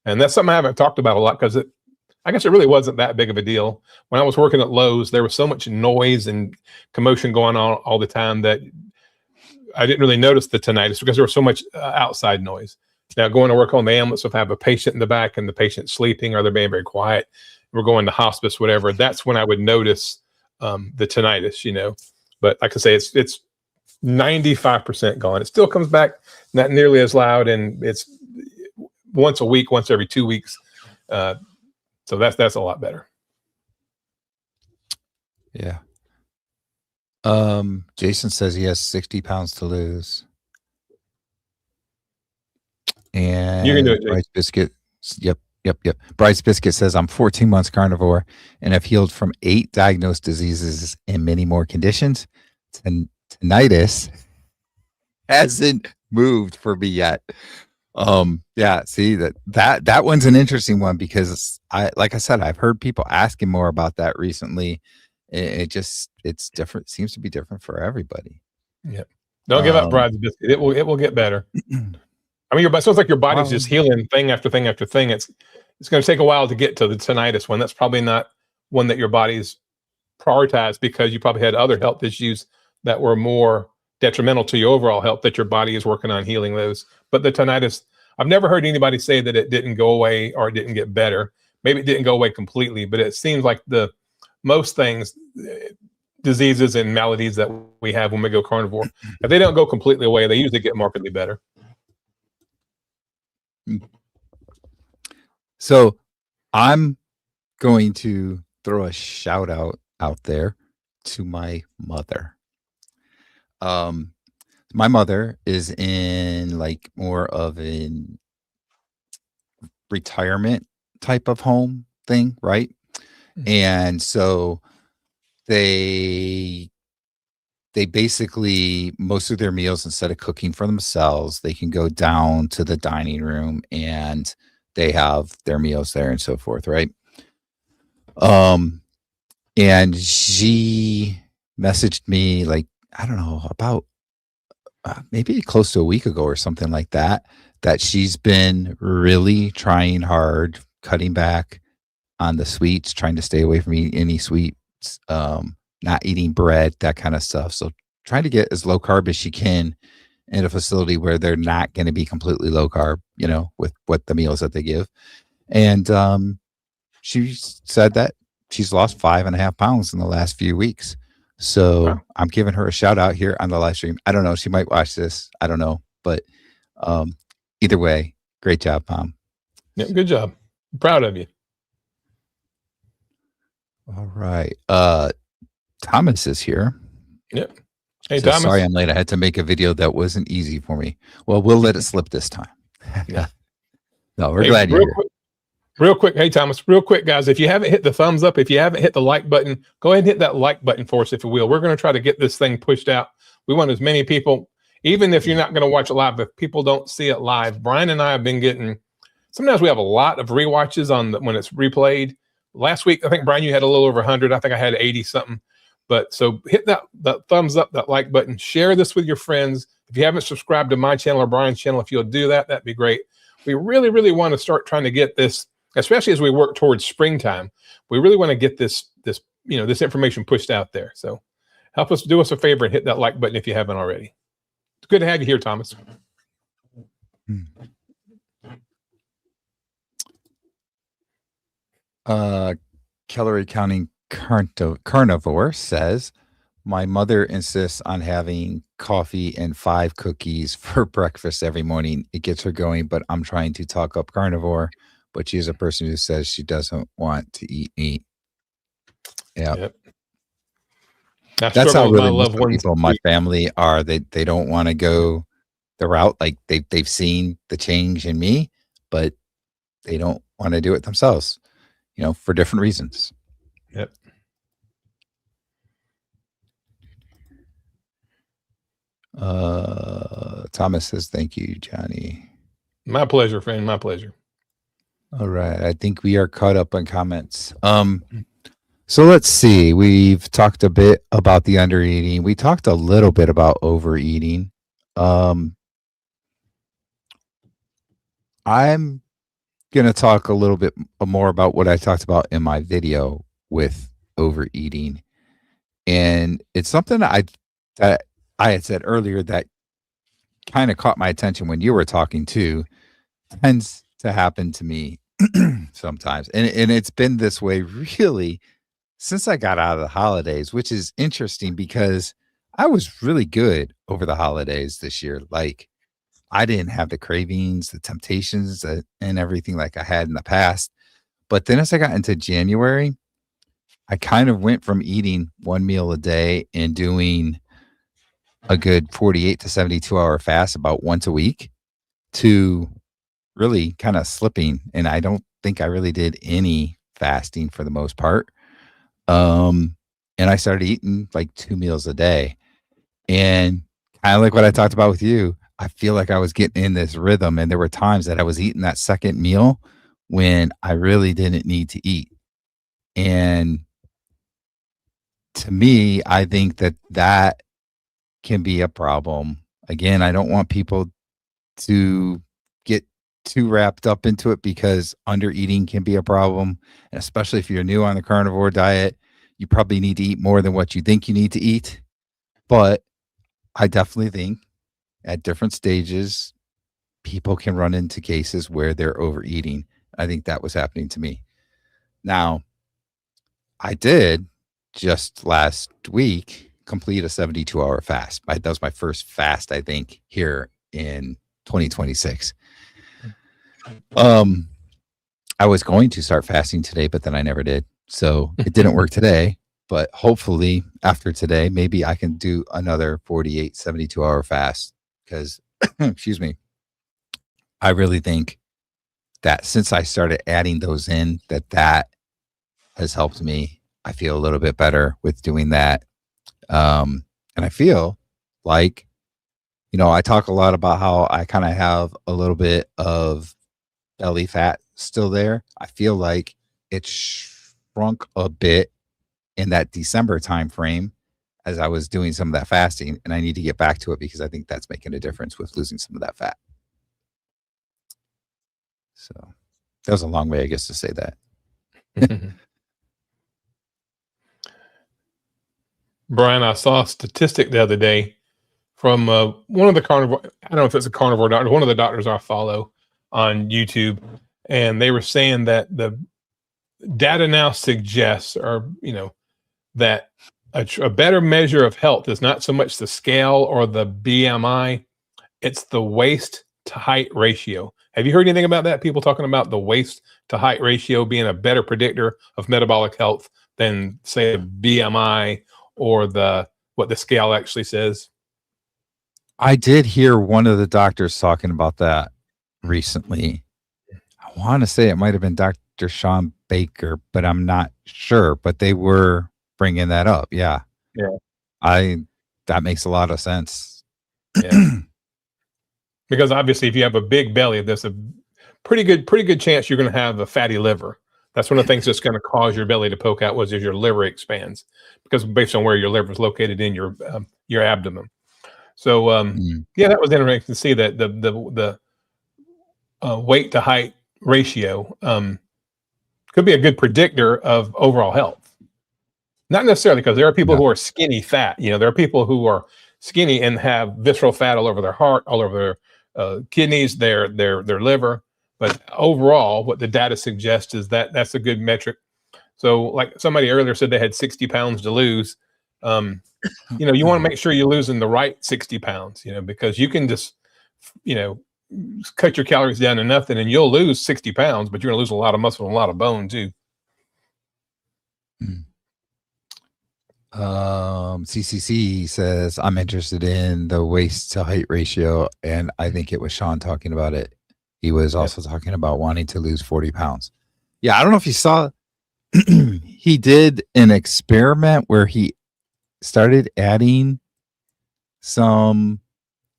And that's something I haven't talked about a lot because I guess it really wasn't that big of a deal. When I was working at Lowe's, there was so much noise and commotion going on all the time that I didn't really notice the tinnitus because there was so much outside noise. Now, going to work on the ambulance, if I have a patient in the back and the patient's sleeping or they're being very quiet, we're going to hospice, whatever, that's when I would notice the tinnitus, But like I say, it's 95% gone. It still comes back, not nearly as loud, and it's once a week, once every 2 weeks. So that's a lot better. Yeah. Jason says he has 60 pounds to lose. And you can do it, Bryce Biscuit. Yep. Bryce Biscuit says, I'm 14 months carnivore and have healed from 8 diagnosed diseases and many more conditions. Tinnitus hasn't moved for me yet. Yeah, see that one's an interesting one because like I said, I've heard people asking more about that recently. It's different, seems to be different for everybody. Yeah. Don't give up, Bryce Biscuit. It will get better. I mean, it sounds like your body's just healing thing after thing after thing. It's going to take a while to get to the tinnitus one. That's probably not one that your body's prioritized because you probably had other health issues that were more detrimental to your overall health, that your body is working on healing those. But the tinnitus, I've never heard anybody say that it didn't go away or it didn't get better. Maybe it didn't go away completely, but it seems like most things, diseases and maladies that we have when we go carnivore, if they don't go completely away, they usually get markedly better. So I'm going to throw a shout out there to my mother. My mother is in like more of an retirement type of home thing, right? Mm-hmm. And so they basically, most of their meals, instead of cooking for themselves, they can go down to the dining room and they have their meals there and so forth, right? And she messaged me like, I don't know, about maybe close to a week ago or something like that, that she's been really trying hard, cutting back on the sweets, trying to stay away from any sweets, not eating bread, that kind of stuff. So trying to get as low carb as she can in a facility where they're not going to be completely low carb, you know, with what the meals that they give. And she said that she's lost 5.5 pounds in the last few weeks. So wow. I'm giving her a shout out here on the live stream. I don't know. She might watch this. I don't know. But either way, great job, Mom. Yeah, good job. I'm proud of you. All right. Thomas is here. Yep. Hey, so Thomas. Sorry I'm late. I had to make a video that wasn't easy for me. Well, we'll let it slip this time. Yeah. No, we're glad you're here. Real quick. Hey, Thomas, real quick, guys. If you haven't hit the thumbs up, if you haven't hit the like button, go ahead and hit that like button for us, if you will. We're going to try to get this thing pushed out. We want as many people, even if you're not going to watch it live, if people don't see it live. Brian and I have been getting, sometimes we have a lot of rewatches on when it's replayed. Last week, I think, Brian, you had a little over 100. I think I had 80 something. But so hit that thumbs up, that like button. Share this with your friends. If you haven't subscribed to my channel or Brian's channel, if you'll do that, that'd be great. We really, really want to start trying to get this, especially as we work towards springtime. We really want to get this information pushed out there. So help us, do us a favor and hit that like button if you haven't already. It's good to have you here, Thomas. Calorie counting carnivore says, my mother insists on having coffee and 5 cookies for breakfast every morning. It gets her going, but I'm trying to talk up carnivore. But she is a person who says she doesn't want to eat meat. Yeah. Yep. That's how really most people in my family are. They don't want to go the route. Like they've seen the change in me, but they don't want to do it themselves, you know, for different reasons. Yep. Thomas says, thank you, Johnny. My pleasure, friend. My pleasure. All right. I think we are caught up on comments. So let's see. We've talked a bit about the undereating. We talked a little bit about overeating. I'm going to talk a little bit more about what I talked about in my video with overeating. And it's something that I had said earlier that kind of caught my attention when you were talking too. Tends to happen to me sometimes. And it's been this way really since I got out of the holidays, which is interesting because I was really good over the holidays this year. Like I didn't have the cravings, the temptations and everything like I had in the past. But then as I got into January, I kind of went from eating 1 meal a day and doing a good 48 to 72 hour fast about once a week to really kind of slipping. And I don't think I really did any fasting for the most part. And I started eating like 2 meals a day. And kind of like what I talked about with you, I feel like I was getting in this rhythm. And there were times that I was eating that second meal when I really didn't need to eat. And to me, I think that can be a problem. Again, I don't want people to get too wrapped up into it because undereating can be a problem. And especially if you're new on the carnivore diet, you probably need to eat more than what you think you need to eat. But I definitely think at different stages, people can run into cases where they're overeating. I think that was happening to me. Now, I did just last week complete a 72-hour fast. That was my first fast, I think, here in 2026. I was going to start fasting today, but then I never did. So it didn't work today. But hopefully after today, maybe I can do another 48, 72-hour fast because, excuse me, I really think that since I started adding those in, that has helped me. I feel a little bit better with doing that. And I feel like, I talk a lot about how I kind of have a little bit of belly fat still there. I feel like it shrunk a bit in that December time frame as I was doing some of that fasting, and I need to get back to it because I think that's making a difference with losing some of that fat. So that was a long way, I guess, to say that. Brian, I saw a statistic the other day from one of the carnivore. I don't know if it's a carnivore doctor, one of the doctors I follow on YouTube, and they were saying that the data now suggests, that a better measure of health is not so much the scale or the BMI, it's the waist to height ratio. Have you heard anything about that? People talking about the waist to height ratio being a better predictor of metabolic health than, say, a BMI or what the scale actually says? I did hear one of the doctors talking about that recently. I want to say it might have been Dr. Sean Baker, but I'm not sure. But they were bringing that up. Yeah. That makes a lot of sense. Yeah. Because obviously, if you have a big belly, there's a pretty good chance you're going to have a fatty liver. That's one of the things that's going to cause your belly to poke out, as your liver expands, because based on where your liver is located in your abdomen. So yeah, that was interesting to see that the weight to height ratio could be a good predictor of overall health. Not necessarily, because there are people who are skinny fat. There are people who are skinny and have visceral fat all over their heart, all over their kidneys, their liver. But overall, what the data suggests is that that's a good metric. So, like somebody earlier said, they had 60 pounds to lose. You want to make sure you're losing the right 60 pounds. Because you can just, cut your calories down to nothing, and you'll lose 60 pounds, but you're going to lose a lot of muscle and a lot of bone too. CCC says, I'm interested in the waist to height ratio, and I think it was Sean talking about it. He was also talking about wanting to lose 40 pounds. Yeah, I don't know if you saw, he did an experiment where he started adding some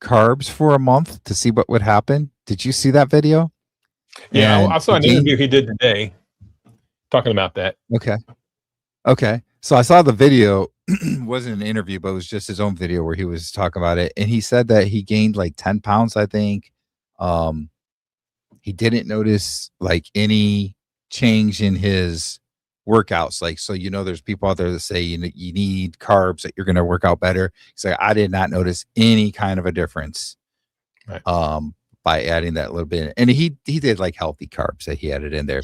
carbs for a month to see what would happen. Did you see that video? Yeah, I saw an interview he did today talking about that. Okay. So I saw the video. It wasn't an interview, but it was just his own video where he was talking about it. And he said that he gained like 10 pounds, I think. He didn't notice like any change in his workouts. Like, so, there's people out there that say, you need carbs, that you're going to work out better. He's like, I did not notice any kind of a difference. Right. By adding that little bit. And he did like healthy carbs that he added in there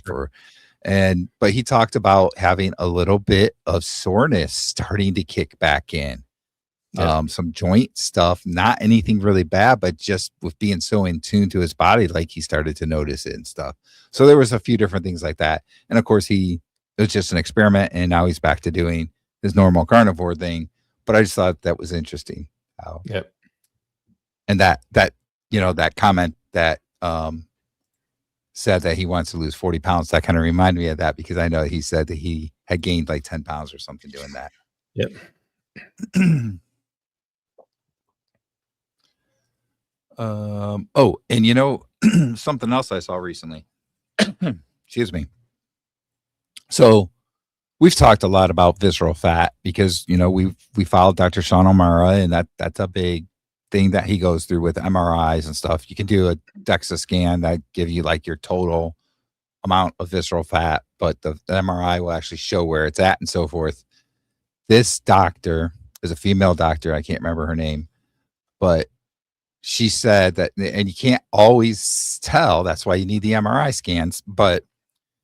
but he talked about having a little bit of soreness starting to kick back in. Some joint stuff, not anything really bad, but just with being so in tune to his body, like he started to notice it and stuff. So there was a few different things like that. And of course it was just an experiment, and now he's back to doing his normal carnivore thing. But I just thought that was interesting. And that comment that said that he wants to lose 40 pounds, that kind of reminded me of that, because I know he said that he had gained like 10 pounds or something doing that. Yep. And something else I saw recently. Excuse me. So we've talked a lot about visceral fat because we followed Dr. Sean O'Mara, and that's a big thing that he goes through with MRIs and stuff. You can do a DEXA scan that give you like your total amount of visceral fat, but the MRI will actually show where it's at and so forth. This doctor is a female doctor. I can't remember her name, but she said that, and you can't always tell, that's why you need the MRI scans, but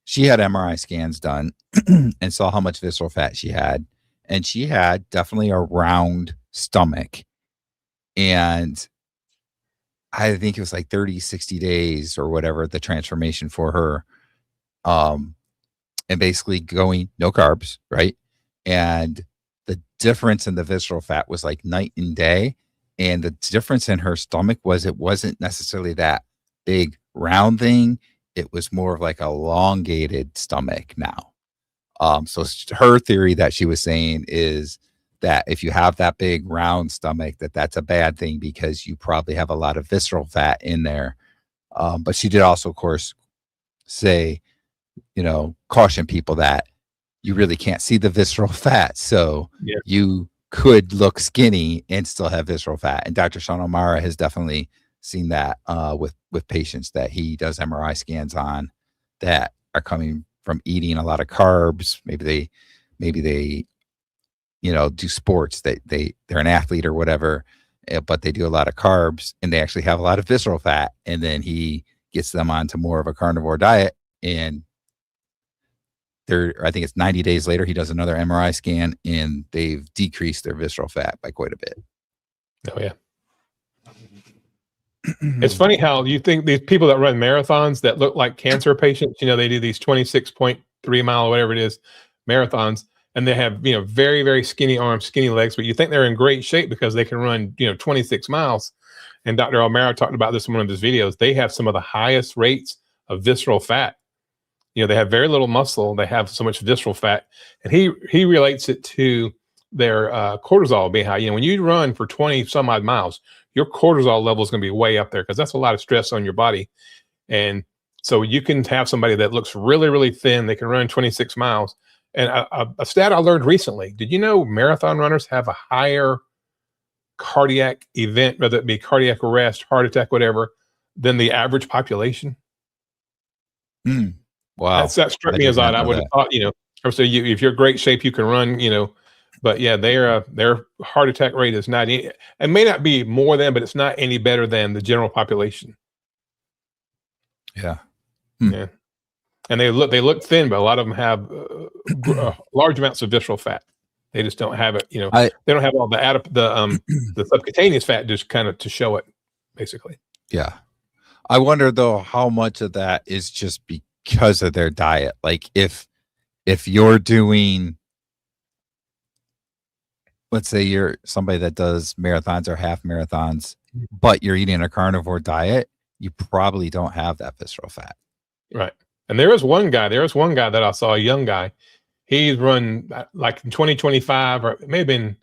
she had MRI scans done and saw how much visceral fat she had, and she had definitely a round stomach. And I think it was like 30, 60 days or whatever, the transformation for her. And basically going no carbs, right? And the difference in the visceral fat was like night and day. And the difference in her stomach was, it wasn't necessarily that big round thing. It was more of like a elongated stomach now. So her theory that she was saying is that if you have that big round stomach, that's a bad thing because you probably have a lot of visceral fat in there. But she did also, of course, say, caution people that you really can't see the visceral fat. So you could look skinny and still have visceral fat. And Dr. Sean O'Mara has definitely seen that with patients that he does MRI scans on that are coming from eating a lot of carbs. Maybe they do sports, they're an athlete or whatever, but they do a lot of carbs and they actually have a lot of visceral fat. And then he gets them onto more of a carnivore diet, and I think it's 90 days later, he does another MRI scan and they've decreased their visceral fat by quite a bit. Oh yeah. It's funny how you think these people that run marathons that look like cancer patients, they do these 26.3 mile, whatever it is, marathons, and they have, very, very skinny arms, skinny legs, but you think they're in great shape because they can run, 26 miles. And Dr. O'Mara talked about this in one of his videos. They have some of the highest rates of visceral fat. They have very little muscle. They have so much visceral fat. And he relates it to their cortisol being high. When you run for 20 some odd miles, your cortisol level is going to be way up there because that's a lot of stress on your body. And so you can have somebody that looks really, really thin. They can run 26 miles. And a stat I learned recently, did you know marathon runners have a higher cardiac event, whether it be cardiac arrest, heart attack, whatever, than the average population? Wow. That struck me as odd. I would have thought, so if you're in great shape, you can run, but yeah, their heart attack rate is not it may not be more than, but it's not any better than the general population. Yeah. Yeah. And they look thin, but a lot of them have large amounts of visceral fat. They just don't have it, they don't have all the subcutaneous fat just kind of to show it, basically. Yeah. I wonder though how much of that is just because of their diet. Like if you're doing, let's say you're somebody that does marathons or half marathons, but you're eating a carnivore diet, you probably don't have that visceral fat. Right. And there was one guy that I saw, a young guy. He's run like in 2025, or it may have been,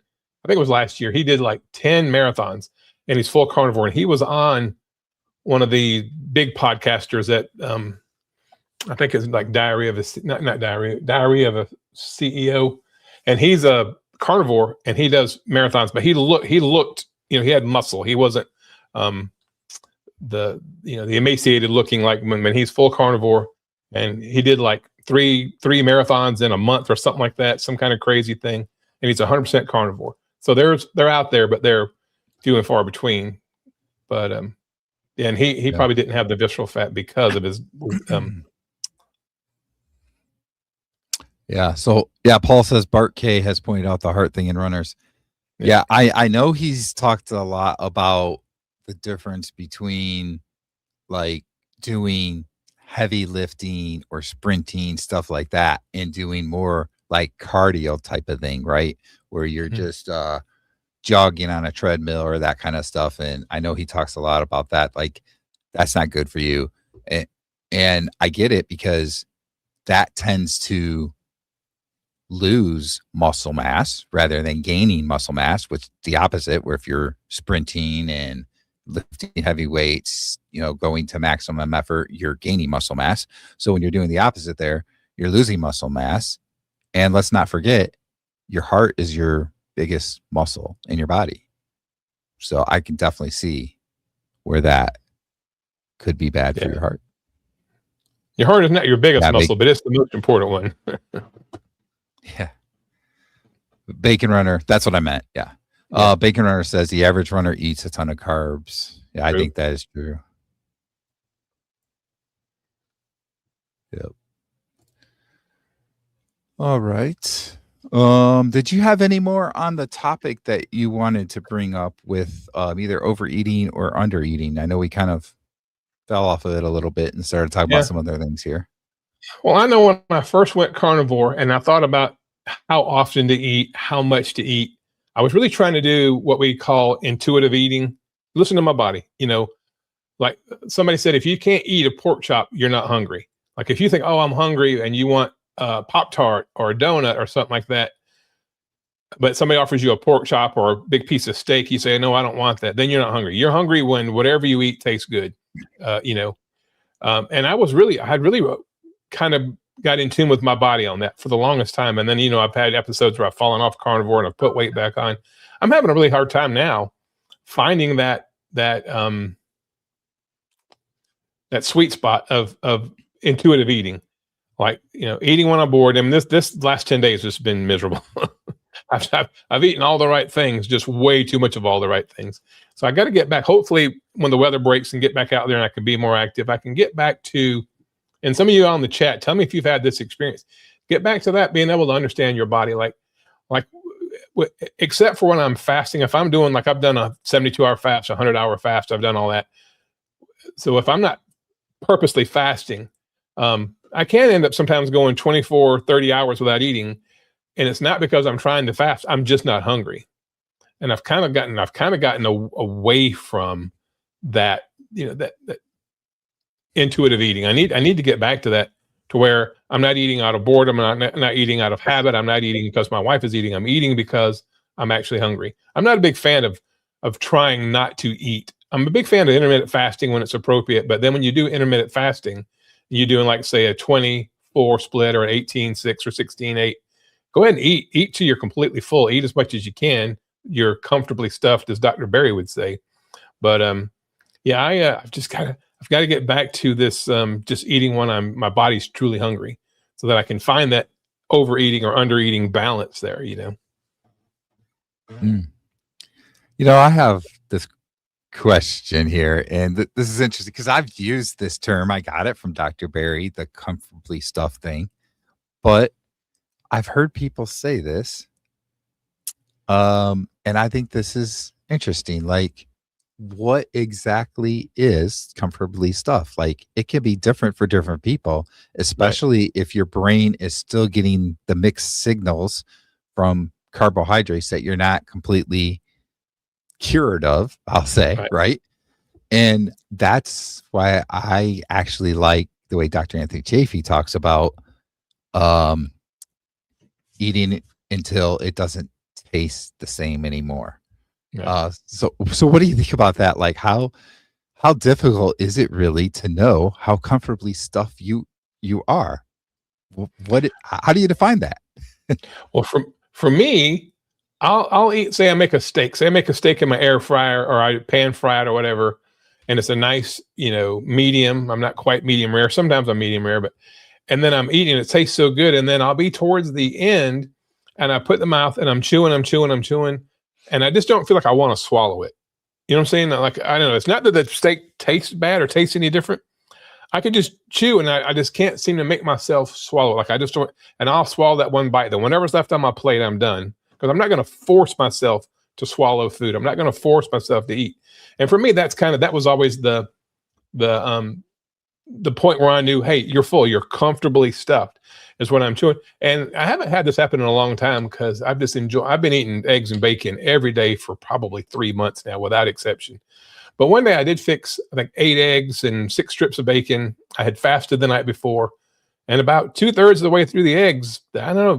I think it was last year. He did like 10 marathons and he's full carnivore. And he was on one of the big podcasters that I think it's like Diary of a CEO. And he's a carnivore and he does marathons, but he looked, he had muscle. He wasn't the emaciated looking like when he's full carnivore. And he did like three marathons in a month or something like that, some kind of crazy thing. And he's 100% carnivore. So they're out there, but they're few and far between. But and he probably didn't have the visceral fat because of his Yeah. So Paul says Bart K has pointed out the heart thing in runners. Yeah, I know he's talked a lot about the difference between like doing heavy lifting or sprinting, stuff like that, and doing more like cardio type of thing, right? Where you're just jogging on a treadmill or that kind of stuff. And I know he talks a lot about that. Like that's not good for you. And I get it because that tends to lose muscle mass rather than gaining muscle mass, which the opposite, where if you're sprinting and lifting heavy weights, going to maximum effort, you're gaining muscle mass. So when you're doing the opposite there, you're losing muscle mass. And let's not forget, your heart is your biggest muscle in your body. So I can definitely see where that could be bad for your heart. Your heart is not your biggest muscle, but it's the most important one. Yeah. Bacon runner. That's what I meant. Yeah. Yeah. Bacon Runner says the average runner eats a ton of carbs. Yeah, I True. think that is true. Yep. All right. Did you have any more on the topic that you wanted to bring up with either overeating or undereating? I know we kind of fell off of it a little bit and started talking Yeah. about some other things here. Well, I know when I first went carnivore and I thought about how often to eat, how much to eat, I was really trying to do what we call intuitive eating. Listen to my body. Like somebody said, if you can't eat a pork chop, you're not hungry. Like if you think, oh, I'm hungry and you want a Pop-Tart or a donut or something like that, but somebody offers you a pork chop or a big piece of steak, you say, no, I don't want that. Then you're not hungry. You're hungry when whatever you eat tastes good. And I had really kind of got in tune with my body on that for the longest time. And then, I've had episodes where I've fallen off carnivore and I've put weight back on. I'm having a really hard time now finding that sweet spot of intuitive eating, like, eating when I'm bored. I mean, this last 10 days has been miserable. I've eaten all the right things, just way too much of all the right things. So I got to get back. Hopefully when the weather breaks and get back out there and I can be more active, I can get back to, and some of you on the chat, tell me if you've had this experience, get back to that, being able to understand your body. Like except for when I'm fasting, if I'm doing, like I've done a 72-hour fast, 100-hour fast, I've done all that. So if I'm not purposely fasting, I can end up sometimes going 24, 30 hours without eating. And it's not because I'm trying to fast. I'm just not hungry. And I've kind of gotten away from that, that intuitive eating. I need to get back to that, to where I'm not eating out of boredom. I'm not eating out of habit. I'm not eating because my wife is eating. I'm eating because I'm actually hungry. I'm not a big fan of trying not to eat. I'm a big fan of intermittent fasting when it's appropriate. But then when you do intermittent fasting, you're doing, like, say, a 24 split or an 18-6 or 16-8, go ahead and eat till you're completely full. Eat as much as you can. You're comfortably stuffed, as Dr. Berry would say. But I've got to get back to this, just eating when my body's truly hungry, so that I can find that overeating or undereating balance there. I have this question here, and this is interesting because I've used this term. I got it from Dr. Berry, the comfortably stuffed thing, but I've heard people say this, and I think this is interesting. Like, what exactly is comfortably stuffed? Like, it can be different for different people, especially if your brain is still getting the mixed signals from carbohydrates that you're not completely cured of, I'll say, right? And that's why I actually like the way Dr. Anthony Chaffee talks about eating until it doesn't taste the same anymore. So what do you think about that? Like, how difficult is it really to know how comfortably stuffed you are? How do you define that? Well, for me, I'll eat. Say I make a steak in my air fryer, or I pan fry it or whatever, and it's a nice, medium. I'm not quite medium rare. Sometimes I'm medium rare, and then I'm eating. It tastes so good, and then I'll be towards the end, and I put the mouth, and I'm chewing, and I just don't feel like I want to swallow it. You know what I'm saying? Like, I don't know. It's not that the steak tastes bad or tastes any different. I could just chew, and I just can't seem to make myself swallow. Like, I just don't, and I'll swallow that one bite. Then whatever's left on my plate, I'm done, because I'm not going to force myself to swallow food. I'm not going to force myself to eat. And for me, that was always the point where I knew, hey, you're full, you're comfortably stuffed, is what I'm chewing. And I haven't had this happen in a long time, because I've been eating eggs and bacon every day for probably 3 months now, without exception. But one day I did fix, I think, 8 eggs and 6 strips of bacon. I had fasted the night before, and about 2/3 of the way through the eggs, I don't know,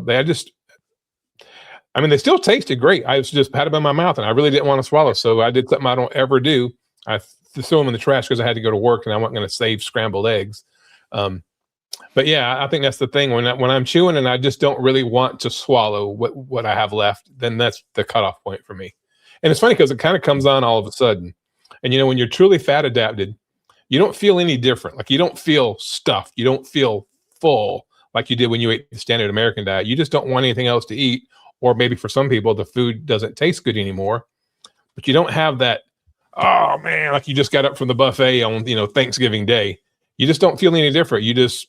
they still tasted great. I just had them in my mouth, and I really didn't want to swallow. So I did something I don't ever do. I threw them in the trash because I had to go to work, and I wasn't going to save scrambled eggs. But yeah, I think that's the thing. When I'm chewing and I just don't really want to swallow what I have left, then that's the cutoff point for me. And it's funny because it kind of comes on all of a sudden. And when you're truly fat adapted, you don't feel any different. Like, you don't feel stuffed. You don't feel full like you did when you ate the standard American diet. You just don't want anything else to eat, or maybe for some people, the food doesn't taste good anymore, but you don't have that, oh man, like you just got up from the buffet on, Thanksgiving Day. You just don't feel any different. You just,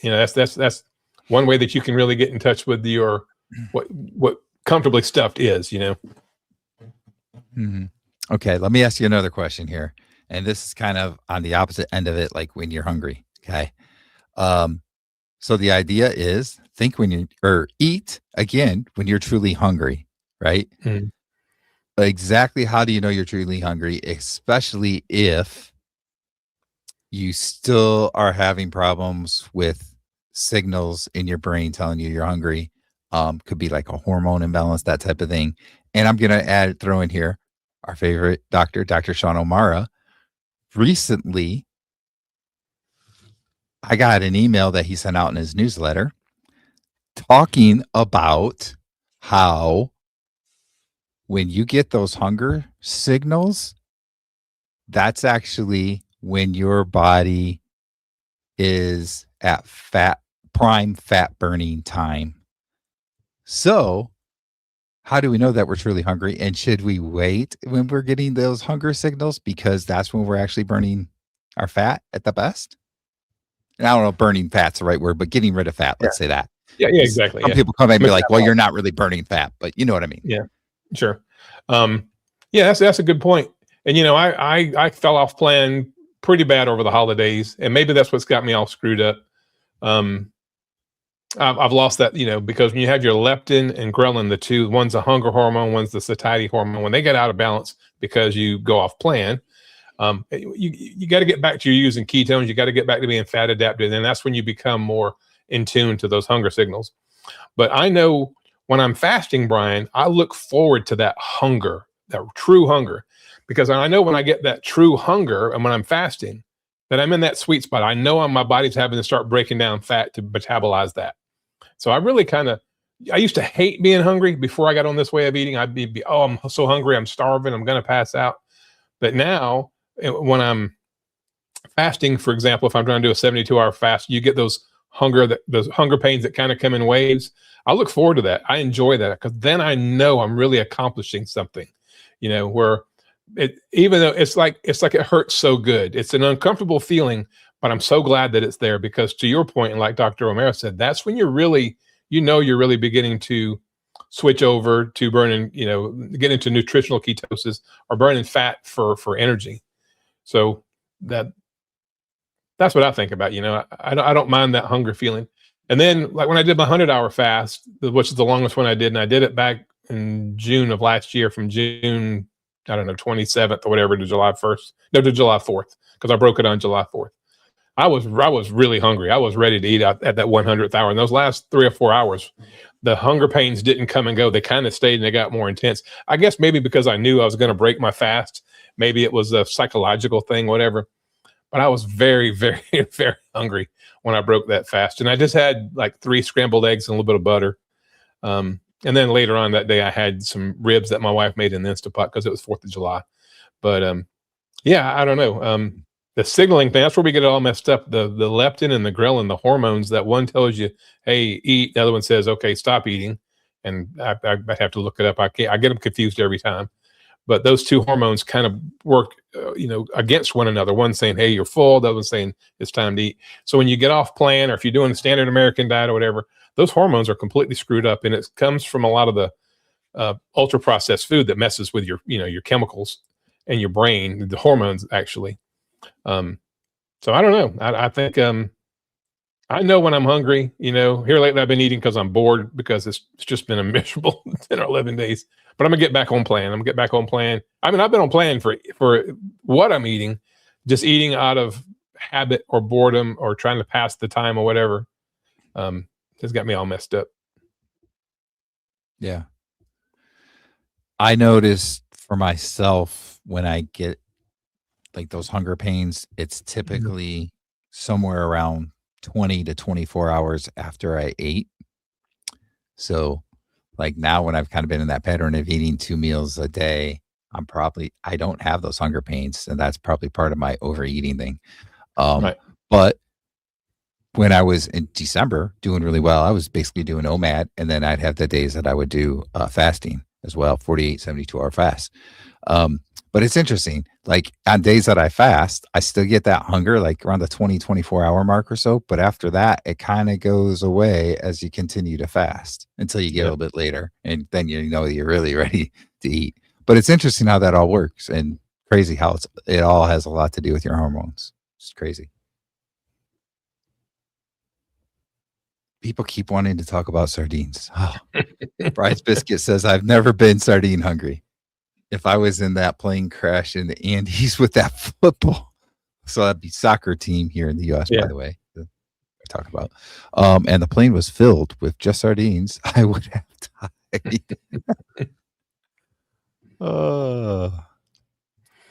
that's one way that you can really get in touch with your, what comfortably stuffed is, Mhm. Okay, let me ask you another question here. And this is kind of on the opposite end of it, like when you're hungry. Okay. So the idea is think when you or eat again when you're truly hungry, right? Mhm. Exactly how do you know you're truly hungry, especially if you still are having problems with signals in your brain telling you you're hungry. Could be like a hormone imbalance, that type of thing. And I'm gonna throw in here our favorite doctor, Dr. Sean O'Mara. Recently, I got an email that he sent out in his newsletter talking about how when you get those hunger signals, that's actually when your body is at prime fat burning time. So, how do we know that we're truly hungry? And should we wait when we're getting those hunger signals because that's when we're actually burning our fat at the best? And I don't know if burning fat's the right word, but getting rid of fat, let's say that. Yeah, 'Cause exactly. some Yeah. people come in and be like, well, you're not really burning fat, but you know what I mean? Yeah, sure. Yeah, that's a good point. And I fell off plan pretty bad over the holidays, and maybe that's what's got me all screwed up. Um, I've lost that, because when you have your leptin and ghrelin, the two, one's a hunger hormone, one's the satiety hormone. When they get out of balance because you go off plan, you got to get back to using ketones. You got to get back to being fat adapted, and that's when you become more in tune to those hunger signals. But I know when I'm fasting, Brian, I look forward to that hunger, that true hunger, because I know when I get that true hunger and when I'm fasting, that I'm in that sweet spot. I know my body's having to start breaking down fat to metabolize that. So I really I used to hate being hungry before I got on this way of eating. I'd be, oh, I'm so hungry, I'm starving, I'm going to pass out. But now, when I'm fasting, for example, if I'm trying to do a 72-hour fast, you get those hunger pains that kind of come in waves. I look forward to that. I enjoy that because then I know I'm really accomplishing something, where even though it's like it hurts so good. It's an uncomfortable feeling, but I'm so glad that it's there because to your point, and like Dr. O'Mara said, that's when you're really beginning to switch over to burning, get into nutritional ketosis or burning fat for energy. So that's what I think about. I don't mind that hunger feeling. And then, like when I did my 100-hour fast, which is the longest one I did, and I did it back in June of last year, from June, I don't know, 27th or whatever to July 1st, no, to July 4th, because I broke it on July 4th. I was really hungry. I was ready to eat at that 100th hour. And those last 3 or 4 hours, the hunger pains didn't come and go. They kind of stayed and they got more intense. I guess maybe because I knew I was going to break my fast. Maybe it was a psychological thing, whatever. But I was very, very, very hungry when I broke that fast. And I just had like 3 scrambled eggs and a little bit of butter. And then later on that day, I had some ribs that my wife made in the Instapot because it was 4th of July. But yeah, I don't know. The signaling thing, that's where we get it all messed up. The leptin and the ghrelin, the hormones, that one tells you, hey, eat. The other one says, okay, stop eating. And I have to look it up. I get them confused every time. But those two hormones kind of work, against one another. One saying, hey, you're full. The other one saying it's time to eat. So when you get off plan, or if you're doing a standard American diet or whatever, those hormones are completely screwed up. And it comes from a lot of the ultra processed food that messes with your chemicals and your brain, the hormones actually. So I don't know. I think I know when I'm hungry. Here lately I've been eating because I'm bored, because it's just been a miserable 10 or 11 days. But I'm gonna get back on plan. I mean, I've been on plan for what I'm eating, just eating out of habit or boredom or trying to pass the time or whatever. Has got me all messed up. Yeah. I noticed for myself when I get like those hunger pains, it's typically somewhere around 20 to 24 hours after I ate. So like now when I've kind of been in that pattern of eating 2 meals a day, I don't have those hunger pains. And that's probably part of my overeating thing. Right. But when I was in December doing really well, I was basically doing OMAD, and then I'd have the days that I would do fasting as well, 48, 72-hour fast. But it's interesting. Like on days that I fast, I still get that hunger, like around the 20, 24-hour mark or so. But after that, it kind of goes away as you continue to fast until you get a little bit later. And then you know you're really ready to eat. But it's interesting how that all works, and crazy how it all has a lot to do with your hormones. It's crazy. People keep wanting to talk about sardines. Oh. Bryce Biscuit says, I've never been sardine hungry. If I was in that plane crash in the Andes with that football, so that'd be soccer team here in the U.S., by the way, we're talking about, and the plane was filled with just sardines, I would have died.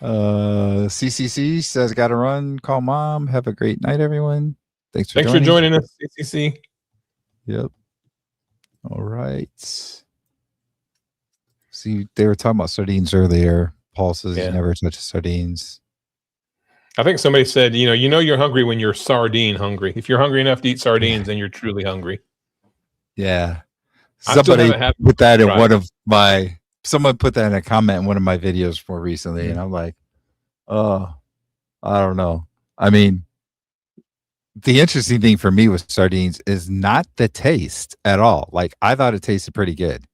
CCC says, got to run, call mom. Have a great night, everyone. Thanks for joining us, CCC. Yep. All right. See, they were talking about sardines earlier. Paul says he never touches sardines. I think somebody said, you know you're hungry when you're sardine hungry. If you're hungry enough to eat sardines, then you're truly hungry. Yeah. Somebody put that in someone put that in a comment in one of my videos more recently, and I'm like, oh, I don't know. I mean, the interesting thing for me with sardines is not the taste at all. Like, I thought it tasted pretty good.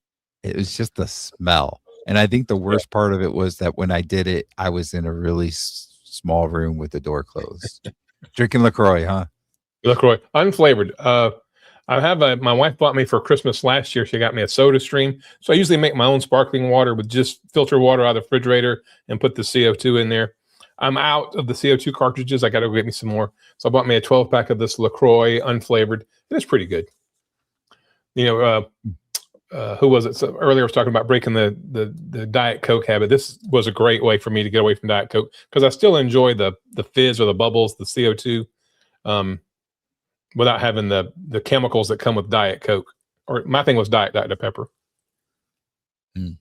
It was just the smell. And I think the worst part of it was that when I did it, I was in a really small room with the door closed. Drinking LaCroix, huh? LaCroix, unflavored. I have my wife bought me for Christmas last year. She got me a Soda Stream. So I usually make my own sparkling water with just filter water out of the refrigerator and put the CO2 in there. I'm out of the CO2 cartridges. I got to go get me some more. So I bought me a 12-pack of this LaCroix unflavored. And it's pretty good. You know, who was it? So earlier I was talking about breaking the Diet Coke habit. This was a great way for me to get away from Diet Coke because I still enjoy the fizz or the bubbles, the CO2, without having the chemicals that come with Diet Coke. Or my thing was Diet Pepper. Mm.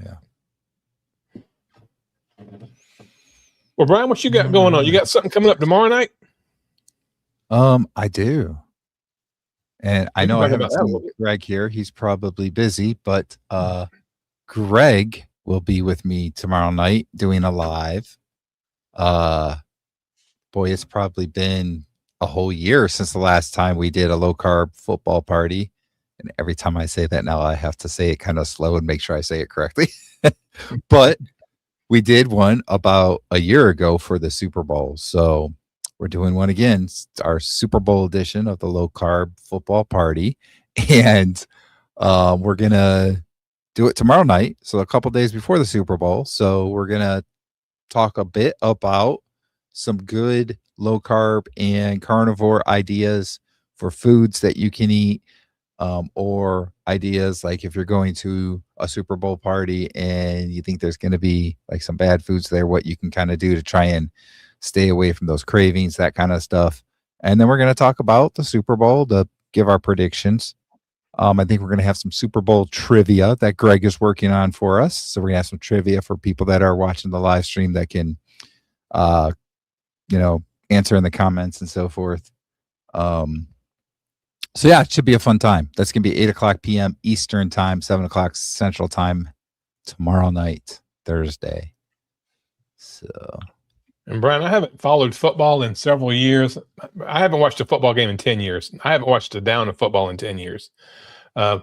Yeah. Well, Brian, what you got going on? You got something coming up tomorrow night? I do. And I know I haven't seen Greg here. He's probably busy, but Greg will be with me tomorrow night doing a live. Boy, it's probably been a whole year since the last time we did a low carb football party. And every time I say that now, I have to say it kind of slow and make sure I say it correctly. But we did one about a year ago for the Super Bowl. So we're doing one again. It's our Super Bowl edition of the low carb football party. And we're going to do it tomorrow night. So a couple days before the Super Bowl. So we're going to talk a bit about some good low carb and carnivore ideas for foods that you can eat, or ideas like if you're going to a Super Bowl party and you think there's going to be like some bad foods there, what you can kind of do to try and stay away from those cravings, that kind of stuff. And then we're going to talk about the Super Bowl to give our predictions. I think we're going to have some Super Bowl trivia that Greg is working on for us. So we're going to have some trivia for people that are watching the live stream that can, answer in the comments and so forth. So yeah, it should be a fun time. That's going to be 8:00 p.m. Eastern time, 7:00 Central time tomorrow night, Thursday. So. And Brian, I haven't followed football in several years. I haven't watched a football game in 10 years. I haven't watched a down of football in 10 years.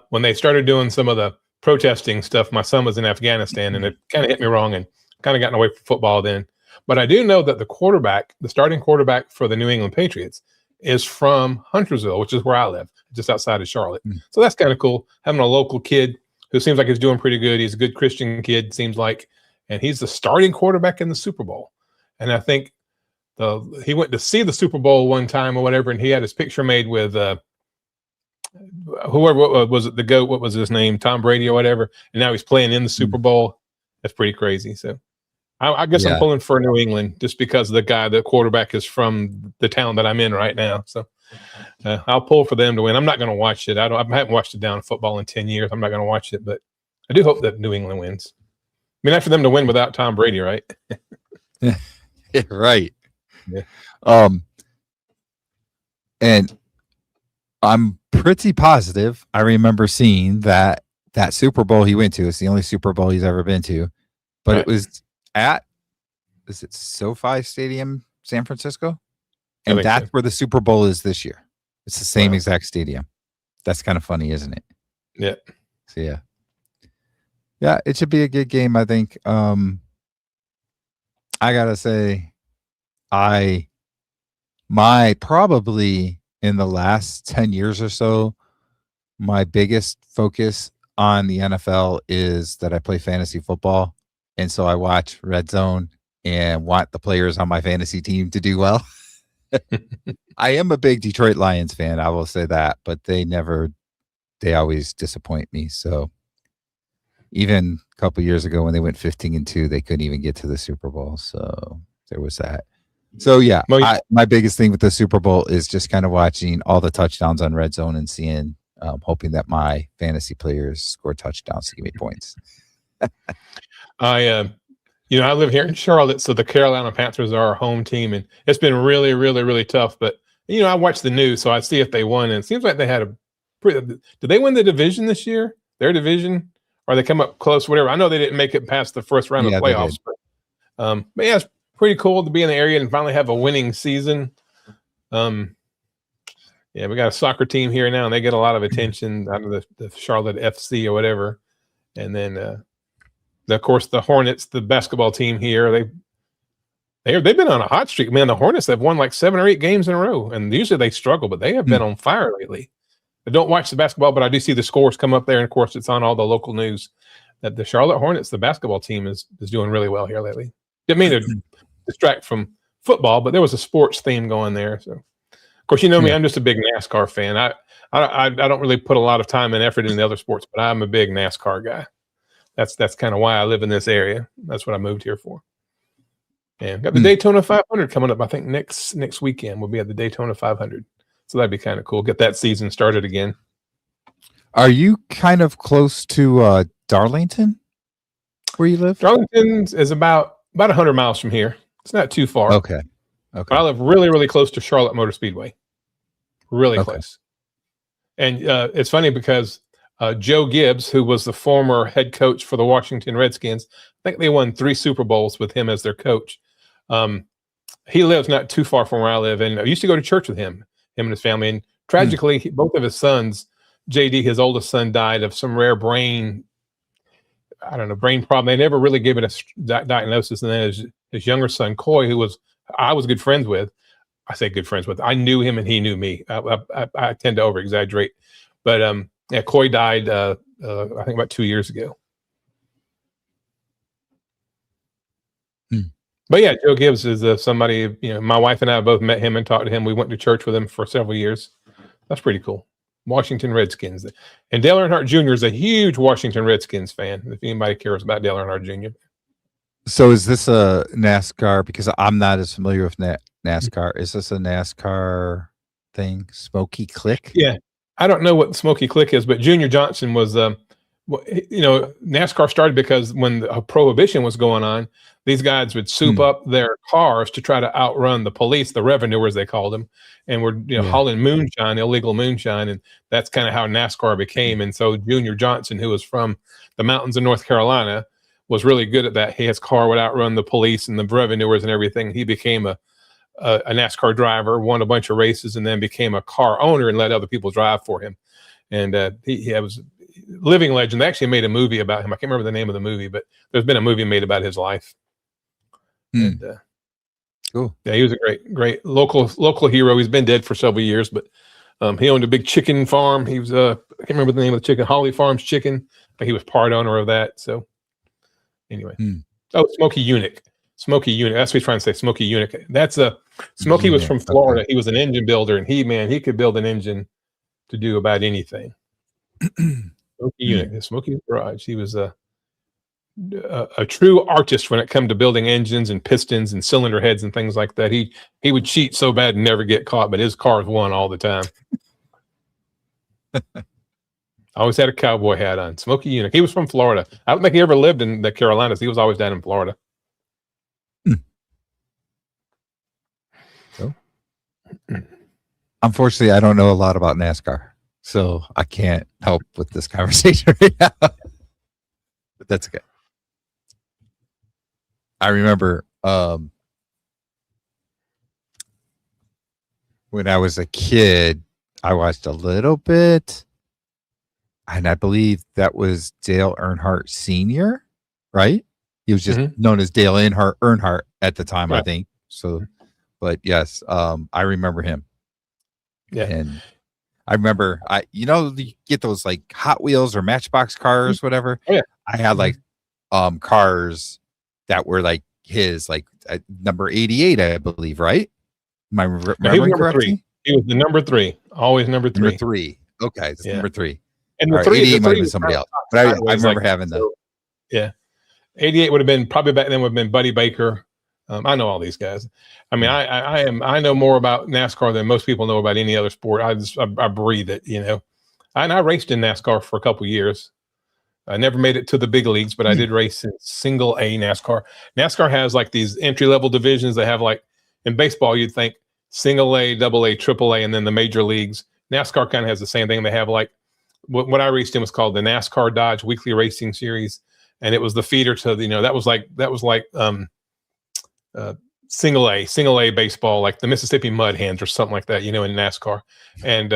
When they started doing some of the protesting stuff, my son was in Afghanistan, and it kind of hit me wrong and kind of gotten away from football then. But I do know that the starting quarterback for the New England Patriots is from Huntersville, which is where I live, just outside of Charlotte. So that's kind of cool, having a local kid who seems like he's doing pretty good. He's a good Christian kid, seems like, and he's the starting quarterback in the Super Bowl. And I think he went to see the Super Bowl one time or whatever, and he had his picture made with whoever was it, the GOAT, what was his name, Tom Brady or whatever, and now he's playing in the Super Bowl. That's pretty crazy. So I guess I'm pulling for New England just because the quarterback is from the town that I'm in right now. So I'll pull for them to win. I'm not going to watch it. I haven't watched a down football in 10 years. I'm not going to watch it, but I do hope that New England wins. I mean, after them to win without Tom Brady, right? Yeah, right. Yeah. And I'm pretty positive I remember seeing that Super Bowl he went to. It's the only Super Bowl he's ever been to, but Right. it was is it SoFi Stadium, San Francisco? I And think that's so. where the Super Bowl is this year. It's the same Wow. exact stadium. That's kind of funny, isn't it? Yeah. So yeah, it should be a good game. I think. I gotta say, my probably in the last 10 years or so, my biggest focus on the NFL is that I play fantasy football. And so I watch Red Zone and want the players on my fantasy team to do well. I am a big Detroit Lions fan, I will say that, but they always disappoint me. So even a couple years ago when they went 15-2, they couldn't even get to the Super Bowl. So there was that. So yeah, Well, my biggest thing with the Super Bowl is just kind of watching all the touchdowns on Red Zone and seeing, hoping that my fantasy players score touchdowns to give me points. I live here in Charlotte, so the Carolina Panthers are our home team, and it's been really, really, really tough. But I watch the news, so I see if they won, and it seems like they had did they win the division this year? Their division, or they come up close, whatever. I know they didn't make it past the first round of Yeah, they playoffs, did. but yeah, it's pretty cool to be in the area and finally have a winning season. Yeah, we got a soccer team here now, and they get a lot of attention out of the Charlotte FC or whatever. And then, of course, the Hornets, the basketball team here, they've been on a hot streak. Man, the Hornets have won like 7 or 8 games in a row, and usually they struggle, but they have been on fire lately. I don't watch the basketball, but I do see the scores come up there, and of course, it's on all the local news that the Charlotte Hornets, the basketball team, is doing really well here lately. Didn't mean to distract from football, but there was a sports theme going there. So, of course, you know me, I'm just a big NASCAR fan. I don't really put a lot of time and effort in the other sports, but I'm a big NASCAR guy. That's kind of why I live in this area. That's what I moved here for. And got the Daytona 500 coming up. I think next weekend we'll be at the Daytona 500. So that'd be kind of cool. Get that season started again. Are you kind of close to Darlington, where you live? Darlington is about 100 miles from here. It's not too far. Okay. I live really, really close to Charlotte Motor Speedway. Really close. And it's funny because Joe Gibbs, who was the former head coach for the Washington Redskins, I think they won 3 Super Bowls with him as their coach. He lives not too far from where I live, and I used to go to church with him and his family. And tragically, both of his sons, JD, his oldest son, died of some rare brain problem. They never really gave it a diagnosis. And then his younger son, Coy, who I was good friends with. I say good friends with. I knew him and he knew me. I tend to over exaggerate, but Coy died. I think about 2 years ago. But yeah, Joe Gibbs is somebody. My wife and I both met him and talked to him. We went to church with him for several years. That's pretty cool. Washington Redskins, and Dale Earnhardt Jr. is a huge Washington Redskins fan. If anybody cares about Dale Earnhardt Jr. So is this a NASCAR? Because I'm not as familiar with NASCAR. Is this a NASCAR thing? Smoky Click? Yeah, I don't know what Smoky Click is, but Junior Johnson was. NASCAR started because when the prohibition was going on, these guys would soup up their cars to try to outrun the police, the revenuers they called them, and were hauling moonshine, illegal moonshine, and that's kind of how NASCAR became. And so Junior Johnson, who was from the mountains of North Carolina, was really good at that. His car would outrun the police and the revenuers and everything. He became a NASCAR driver, won a bunch of races, and then became a car owner and let other people drive for him. And he was a living legend. They actually made a movie about him. I can't remember the name of the movie, but there's been a movie made about his life. And cool. Yeah, he was a great local hero. He's been dead for several years, but he owned a big chicken farm. He was I can't remember the name of the chicken, Holly Farms Chicken, but he was part owner of that. So anyway, Smokey Unick. Smokey Unick. That's what he's trying to say. Smokey Unick. That's Smokey was from Florida. He was an engine builder, and he could build an engine to do about anything. Smokey Unick, Smokey's Garage. He was a true artist when it come to building engines and pistons and cylinder heads and things like that. He would cheat so bad and never get caught, but his cars won all the time. Always had a cowboy hat on. Smokey Unick. He was from Florida. I don't think he ever lived in the Carolinas. He was always down in Florida. So. Unfortunately, I don't know a lot about NASCAR, so I can't help with this conversation right now. But that's okay. I remember when I was a kid, I watched a little bit, and I believe that was Dale Earnhardt Sr., right? He was just known as Dale Earnhardt at the time, Right. I think. So, but yes, I remember him. Yeah. And I remember, you get those like Hot Wheels or Matchbox cars, whatever. Oh, yeah. I had like cars that were like his, like number 88, I believe, right? Am I remembering correctly? He was the number 3, always number 3. Number 3. Okay, it's number 3. And the 88 might have been somebody else, but I remember like, having the. Yeah, 88 would have been probably back then would have been Buddy Baker. I know all these guys. I mean, I know more about NASCAR than most people know about any other sport. I breathe it, you know. And I raced in NASCAR for a couple of years. I never made it to the big leagues, but I did race in single A NASCAR. NASCAR has like these entry level divisions. They have like in baseball, you'd think single A, double A, triple A, and then the major leagues. NASCAR kind of has the same thing. They have like what I raced in was called the NASCAR Dodge Weekly Racing Series, and it was the feeder to the, that was like single A baseball, like the Mississippi Mud Hens or something like that, in NASCAR. And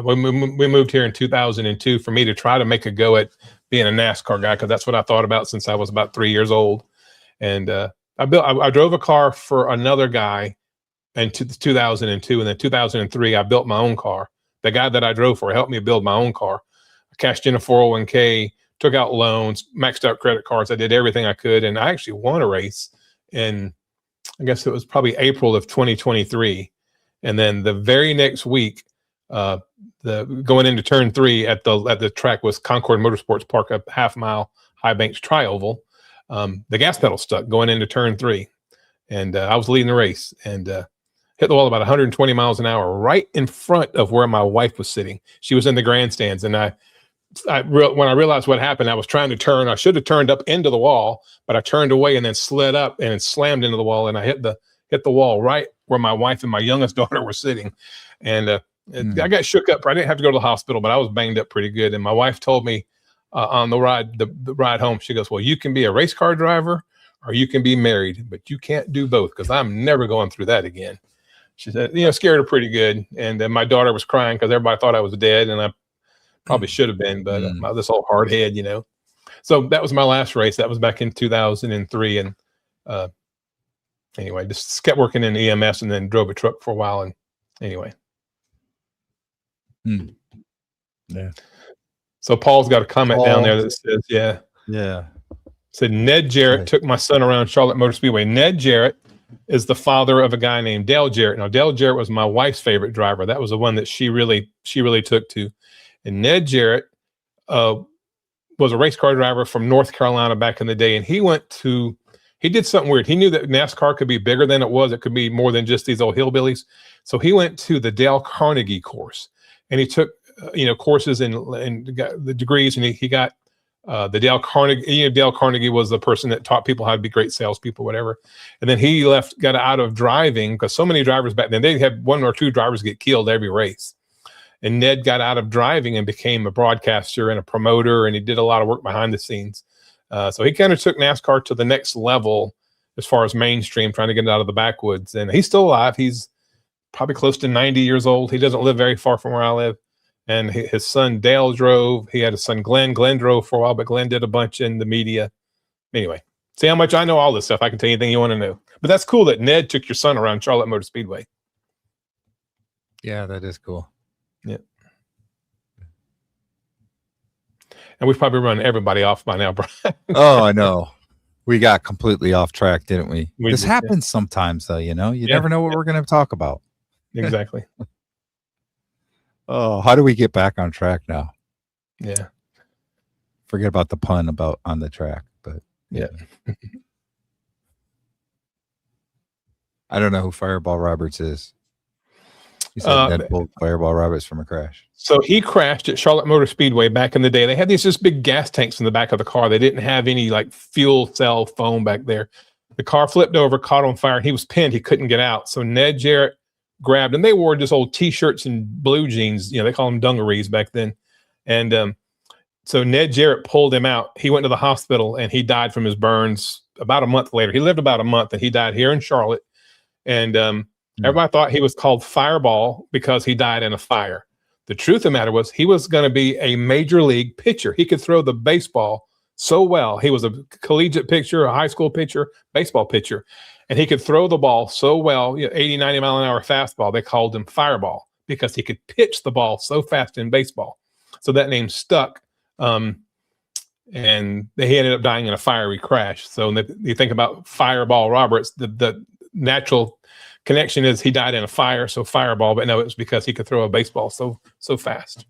we moved here in 2002 for me to try to make a go at being a NASCAR guy, because that's what I thought about since I was about 3 years old. And I drove a car for another guy in 2002, and then 2003 I built my own car. The guy that I drove for helped me build my own car. I cashed in a 401k, took out loans, maxed out credit cards. I did everything I could, and I actually won a race in, I guess it was probably April of 2023. And then the very next week, going into turn 3 at the track was Concord Motorsports Park, a half-mile high banks tri-oval. The gas pedal stuck going into turn 3, and I was leading the race and hit the wall about 120 miles an hour right in front of where my wife was sitting. She was in the grandstands, and when I realized what happened, I was trying to turn. I should have turned up into the wall, but I turned away and then slid up and slammed into the wall, and I hit the wall right where my wife and my youngest daughter were sitting. And I got shook up. I didn't have to go to the hospital, but I was banged up pretty good. And my wife told me on the ride home, she goes, "Well, you can be a race car driver or you can be married, but you can't do both, because I'm never going through that again." She said, scared her pretty good. And then my daughter was crying because everybody thought I was dead, and I probably should have been, but this old hard head, So that was my last race. That was back in 2003. And anyway, just kept working in EMS and then drove a truck for a while. And anyway. Yeah. So Paul's got a comment down there that says, said Ned Jarrett took my son around Charlotte Motor Speedway. Ned Jarrett is the father of a guy named Dale Jarrett. Now, Dale Jarrett was my wife's favorite driver. That was the one that she really took to. And Ned Jarrett was a race car driver from North Carolina back in the day. And he did something weird. He knew that NASCAR could be bigger than it was. It could be more than just these old hillbillies. So he went to the Dale Carnegie course, and he took, courses and got the degrees, and he got the Dale Carnegie. Dale Carnegie was the person that taught people how to be great salespeople, whatever. And then he got out of driving, because so many drivers back then, they had 1 or 2 drivers get killed every race. And Ned got out of driving and became a broadcaster and a promoter, and he did a lot of work behind the scenes. So he kind of took NASCAR to the next level as far as mainstream, trying to get it out of the backwoods. And he's still alive. He's probably close to 90 years old. He doesn't live very far from where I live. And his son Dale drove. He had a son Glenn. Glenn drove for a while, but Glenn did a bunch in the media. Anyway, see how much I know all this stuff. I can tell you anything you want to know. But that's cool that Ned took your son around Charlotte Motor Speedway. Yeah, that is cool. Yeah. And we've probably run everybody off by now, Brian. Oh, I know. We got completely off track, didn't we? This did, happens sometimes, though. You never know what we're going to talk about. Exactly. Oh, how do we get back on track now? Yeah. Forget about the pun about on the track, but yeah. I don't know who Fireball Roberts is. He said Ned pulled Fireball Roberts from a crash. So he crashed at Charlotte Motor Speedway back in the day. They had these just big gas tanks in the back of the car. They didn't have any like fuel cell foam back there. The car flipped over, caught on fire, and he was pinned. He couldn't get out. So Ned Jarrett grabbed, and they wore just old t-shirts and blue jeans. You know, they call them dungarees back then. And so Ned Jarrett pulled him out. He went to the hospital and he died from his burns about a month later. He lived about a month and he died here in Charlotte. And everybody thought he was called Fireball because he died in a fire. The truth of the matter was he was going to be a major league pitcher. He could throw the baseball so well. He was a collegiate pitcher, a high school pitcher, baseball pitcher, and he could throw the ball so well, 80, 90 mile an hour fastball. They called him Fireball because he could pitch the ball so fast in baseball. So that name stuck. And he ended up dying in a fiery crash. So you think about Fireball Roberts, the natural connection is he died in a fire, so Fireball, but no, it was because he could throw a baseball so fast.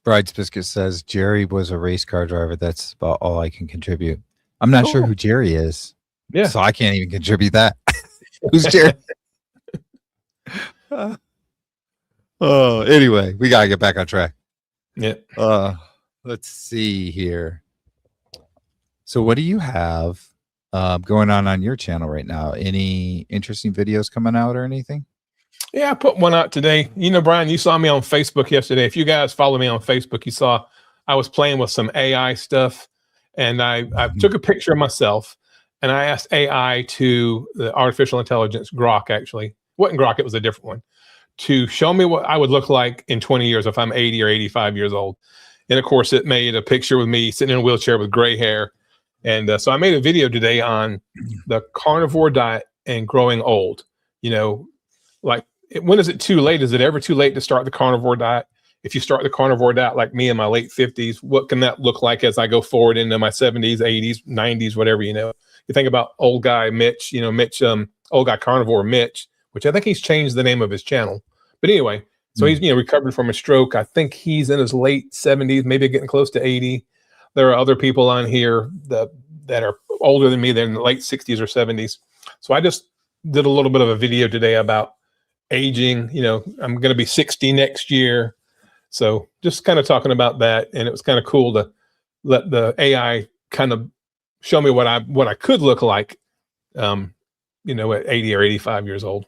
Bride's Biscuit says Jerry was a race car driver. That's about all I can contribute. I'm not sure who Jerry is. Yeah. So I can't even contribute that. Who's Jerry? Anyway, we gotta get back on track. Yeah. Let's see here. So what do you have going on your channel right now? Any interesting videos coming out or anything? Yeah, I put one out today. You know, Brian, you saw me on Facebook yesterday. If you guys follow me on Facebook, you saw I was playing with some AI stuff, and I took a picture of myself, and I asked AI to, the artificial intelligence, Grok actually. It wasn't Grok, it was a different one, to show me what I would look like in 20 years if I'm 80 or 85 years old. And of course, it made a picture with me sitting in a wheelchair with gray hair. And so I made a video today on the carnivore diet and growing old. You know, like, when is it too late? Is it ever too late to start the carnivore diet? If you start the carnivore diet like me in my late 50s, what can that look like as I go forward into my 70s, 80s, 90s, whatever, you know? You think about old guy Mitch, old guy carnivore Mitch, which I think he's changed the name of his channel. But anyway, so he's, recovered from a stroke. I think he's in his late 70s, maybe getting close to 80. There are other people on here that are older than me. They're in the late 60s or 70s. So I just did a little bit of a video today about aging. I'm going to be 60 next year. So just kind of talking about that. And it was kind of cool to let the AI kind of show me what I could look like, at 80 or 85 years old.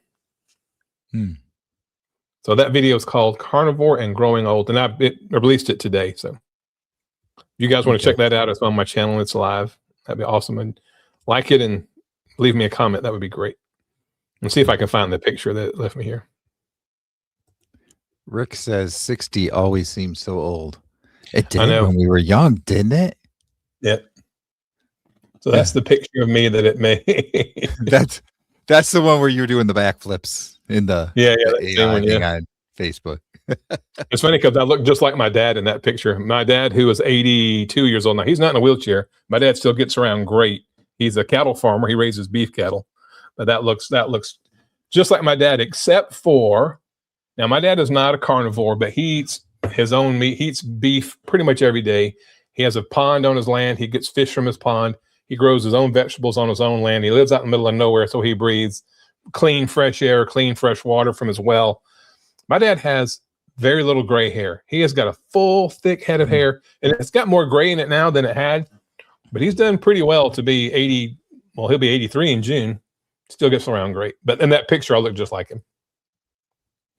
So that video is called Carnivore and Growing Old, and I released it today. So if you guys want to check that out, it's on my channel. It's live. That'd be awesome. And like it and leave me a comment. That would be great. And see if I can find the picture that left me here. Rick says 60 always seems so old. It did when we were young, didn't it? Yep. So that's the picture of me that it made. That's the one where you're doing the backflips in the on Facebook. It's funny because I look just like my dad in that picture. My dad, who is 82 years old now, he's not in a wheelchair. My dad still gets around great. He's a cattle farmer. He raises beef cattle. But that looks just like my dad, except for, now my dad is not a carnivore, but he eats his own meat. He eats beef pretty much every day. He has a pond on his land. He gets fish from his pond. He grows his own vegetables on his own land. He lives out in the middle of nowhere, so he breathes clean, fresh air, clean, fresh water from his well. My dad has very little gray hair. He has got a full, thick head of hair, and it's got more gray in it now than it had, but he's done pretty well to be 80. Well, he'll be 83 in June. Still gets around great. But in that picture, I look just like him.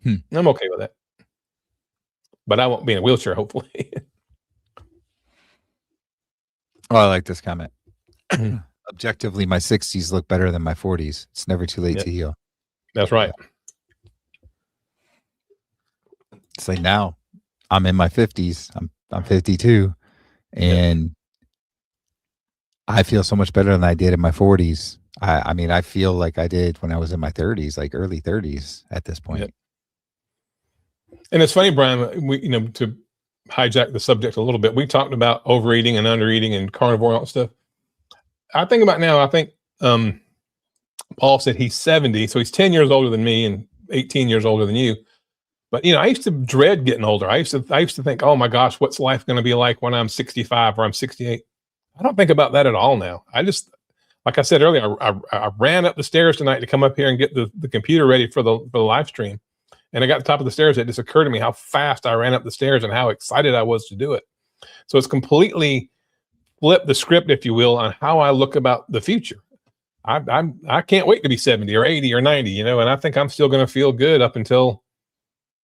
I'm okay with that. But I won't be in a wheelchair, hopefully. Oh, I like this comment. Objectively, my 60s look better than my 40s. It's never too late to heal. That's right. It's like now I'm in my 50s. I'm 52, and I feel so much better than I did in my 40s. I mean, I feel like I did when I was in my 30s, like early 30s at this point. Yep. And it's funny, Brian, we, to hijack the subject a little bit, we talked about overeating and undereating and carnivore and all that stuff. I think about now, I think Paul said he's 70, so he's 10 years older than me and 18 years older than you. But, I used to dread getting older. I used to think, oh my gosh, what's life going to be like when I'm 65 or I'm 68? I don't think about that at all now. I just, like I said earlier, I ran up the stairs tonight to come up here and get the computer ready for the live stream. And I got to the top of the stairs. It just occurred to me how fast I ran up the stairs and how excited I was to do it. So it's completely flipped the script, if you will, on how I look about the future. I can't wait to be 70 or 80 or 90, you know, and I think I'm still going to feel good up until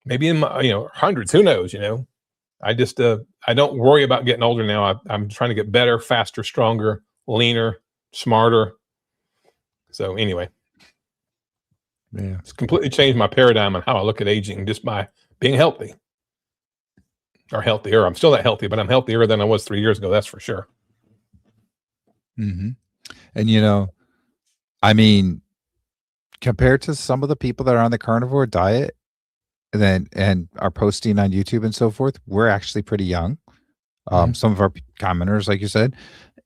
maybe in my, you know, hundreds, who knows, you know. I just, I don't worry about getting older now. I'm trying to get better, faster, stronger, leaner, smarter. So anyway, Yeah. it's completely changed my paradigm on how I look at aging just by being healthy or healthier. I'm still not healthy, but I'm healthier than I was 3 years ago. That's for sure. Mm-hmm. And, you know, I mean, compared to some of the people that are on the carnivore diet and are posting on YouTube and so forth, we're actually pretty young. Some of our commenters, like you said,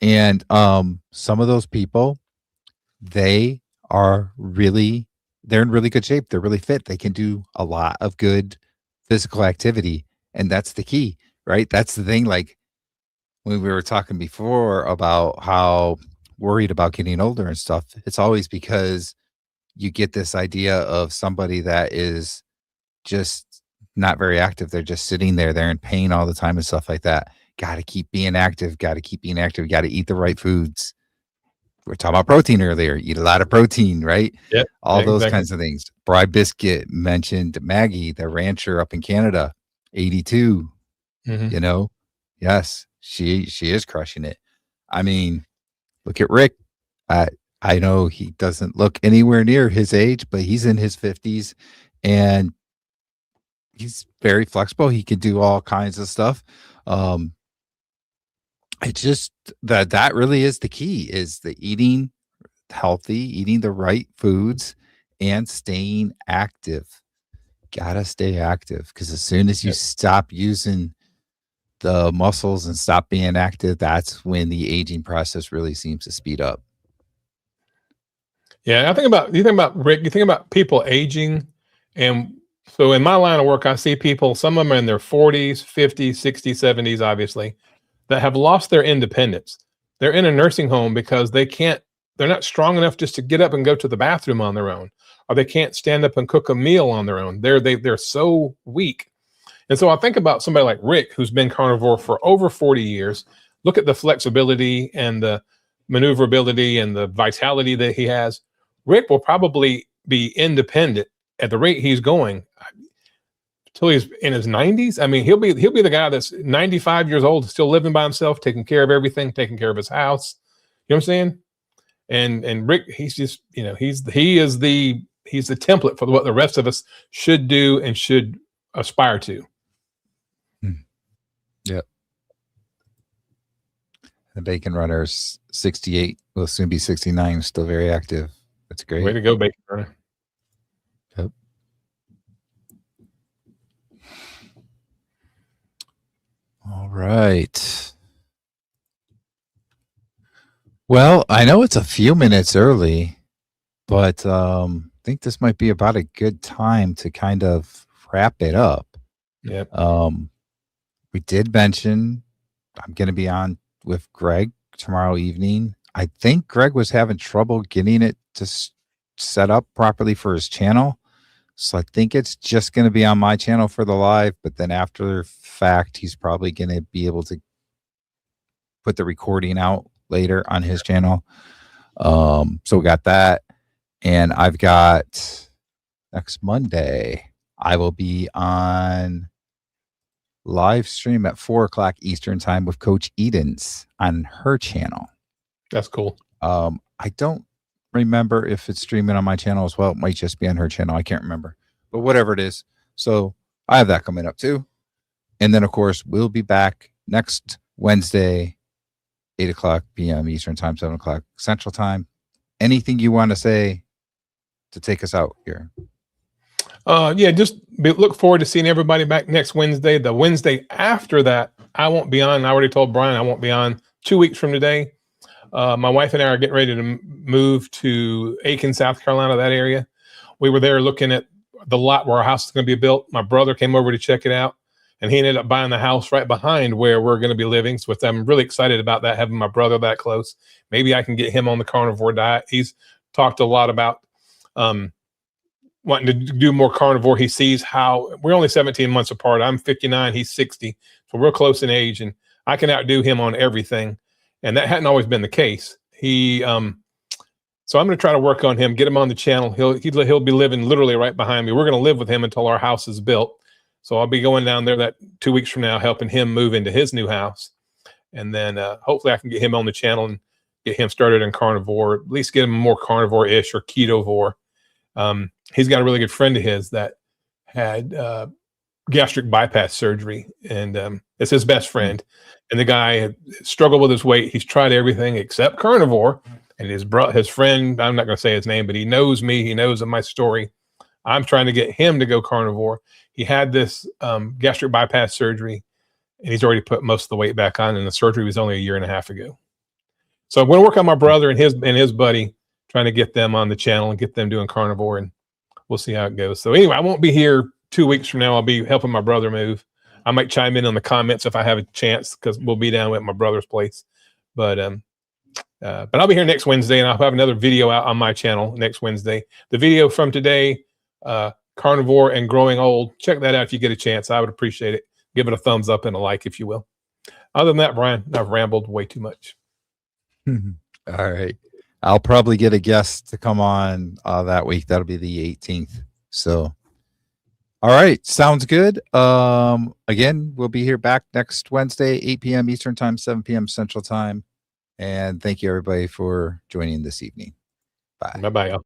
and some of those people, they are really, they're in really good shape. They're really fit. They can do a lot of good physical activity, and that's the key, right? That's the thing. Like when we were talking before about how worried about getting older and stuff, it's always because you get this idea of somebody that is just not very active. They're just sitting there. They're in pain all the time and stuff like that. Got to keep being active. Got to keep being active. Got to eat the right foods. We were talking about protein earlier. Eat a lot of protein, right? Yeah, All those exactly. kinds of things. Bry Biscuit mentioned Maggie, the rancher up in Canada, 82. You know, yes, she is crushing it. I mean, look at Rick. I know he doesn't look anywhere near his age, but he's in his 50s and he's very flexible. He can do all kinds of stuff. It's just that really is the key, is the eating healthy, eating the right foods, and staying active. Gotta stay active, because as soon as you stop using the muscles and stop being active, that's when the aging process really seems to speed up. Yeah, you think about Rick, you think about people aging. And so in my line of work, I see people, some of them are in their 40s, 50s, 60s, 70s, obviously, that have lost their independence. They're in a nursing home because they're not strong enough just to get up and go to the bathroom on their own, or they can't stand up and cook a meal on their own. They're so weak. And so I think about somebody like Rick, who's been carnivore for over 40 years. Look at the flexibility and the maneuverability and the vitality that he has. Rick will probably be independent at the rate he's going until he's in his 90s. I mean, he'll be the guy that's 95 years old, still living by himself, taking care of everything, taking care of his house. You know what I'm saying? And Rick, he's just, you know, he's the template for what the rest of us should do and should aspire to. Yep. The Bacon Runner's 68, will soon be 69, still very active. That's great. Way to go, Bacon Runner. Yep. All right. Well, I know it's a few minutes early, but I think this might be about a good time to kind of wrap it up. Yep. We did mention I'm going to be on with Greg tomorrow evening. I think Greg was having trouble getting it to set up properly for his channel. So I think it's just going to be on my channel for the live, but then after the fact, he's probably going to be able to put the recording out later on his channel. So we got that. And I've got next Monday, I will be on live stream at 4:00 Eastern time with Coach Edens on her channel. That's cool. I don't remember if it's streaming on my channel as well. It might just be on her channel. I can't remember, but whatever it is. So I have that coming up too. And then of course we'll be back next Wednesday, 8:00 p.m. Eastern time, 7:00 Central time. Anything you want to say to take us out here? Yeah, just look forward to seeing everybody back next Wednesday. The Wednesday after that, I won't be on. I already told Brian I won't be on 2 weeks from today. My wife and I are getting ready to move to Aiken, South Carolina, that area. We were there looking at the lot where our house is going to be built. My brother came over to check it out, and he ended up buying the house right behind where we're going to be living. So I'm really excited about that, having my brother that close. Maybe I can get him on the carnivore diet. He's talked a lot about wanting to do more carnivore. He sees how we're only 17 months apart. I'm 59, he's 60. So we're close in age, and I can outdo him on everything. And that hadn't always been the case. He So I'm going to try to work on him, get him on the channel. He'll be living literally right behind me. We're going to live with him until our house is built. So I'll be going down there that 2 weeks from now, helping him move into his new house. And then hopefully I can get him on the channel and get him started in carnivore, at least get him more carnivore-ish or ketovore. He's got a really good friend of his that had gastric bypass surgery, and it's his best friend. And the guy had struggled with his weight. He's tried everything except carnivore. And his friend, I'm not going to say his name, but he knows me. He knows of my story. I'm trying to get him to go carnivore. He had this gastric bypass surgery, and he's already put most of the weight back on, and the surgery was only 1.5 years ago. So I'm going to work on my brother and his buddy, trying to get them on the channel and get them doing carnivore, and we'll see how it goes. So anyway, I won't be here 2 weeks from now. I'll be helping my brother move. I might chime in on the comments if I have a chance, because we'll be down at my brother's place. But I'll be here next Wednesday, and I'll have another video out on my channel next Wednesday. The video from today, carnivore and growing old. Check that out if you get a chance. I would appreciate it. Give it a thumbs up and a like, if you will. Other than that, Brian, I've rambled way too much. All right. I'll probably get a guest to come on that week. That'll be the 18th. So, all right. Sounds good. Again, we'll be here back next Wednesday, 8 p.m. Eastern time, 7 p.m. Central time. And thank you, everybody, for joining this evening. Bye. Bye-bye, y'all.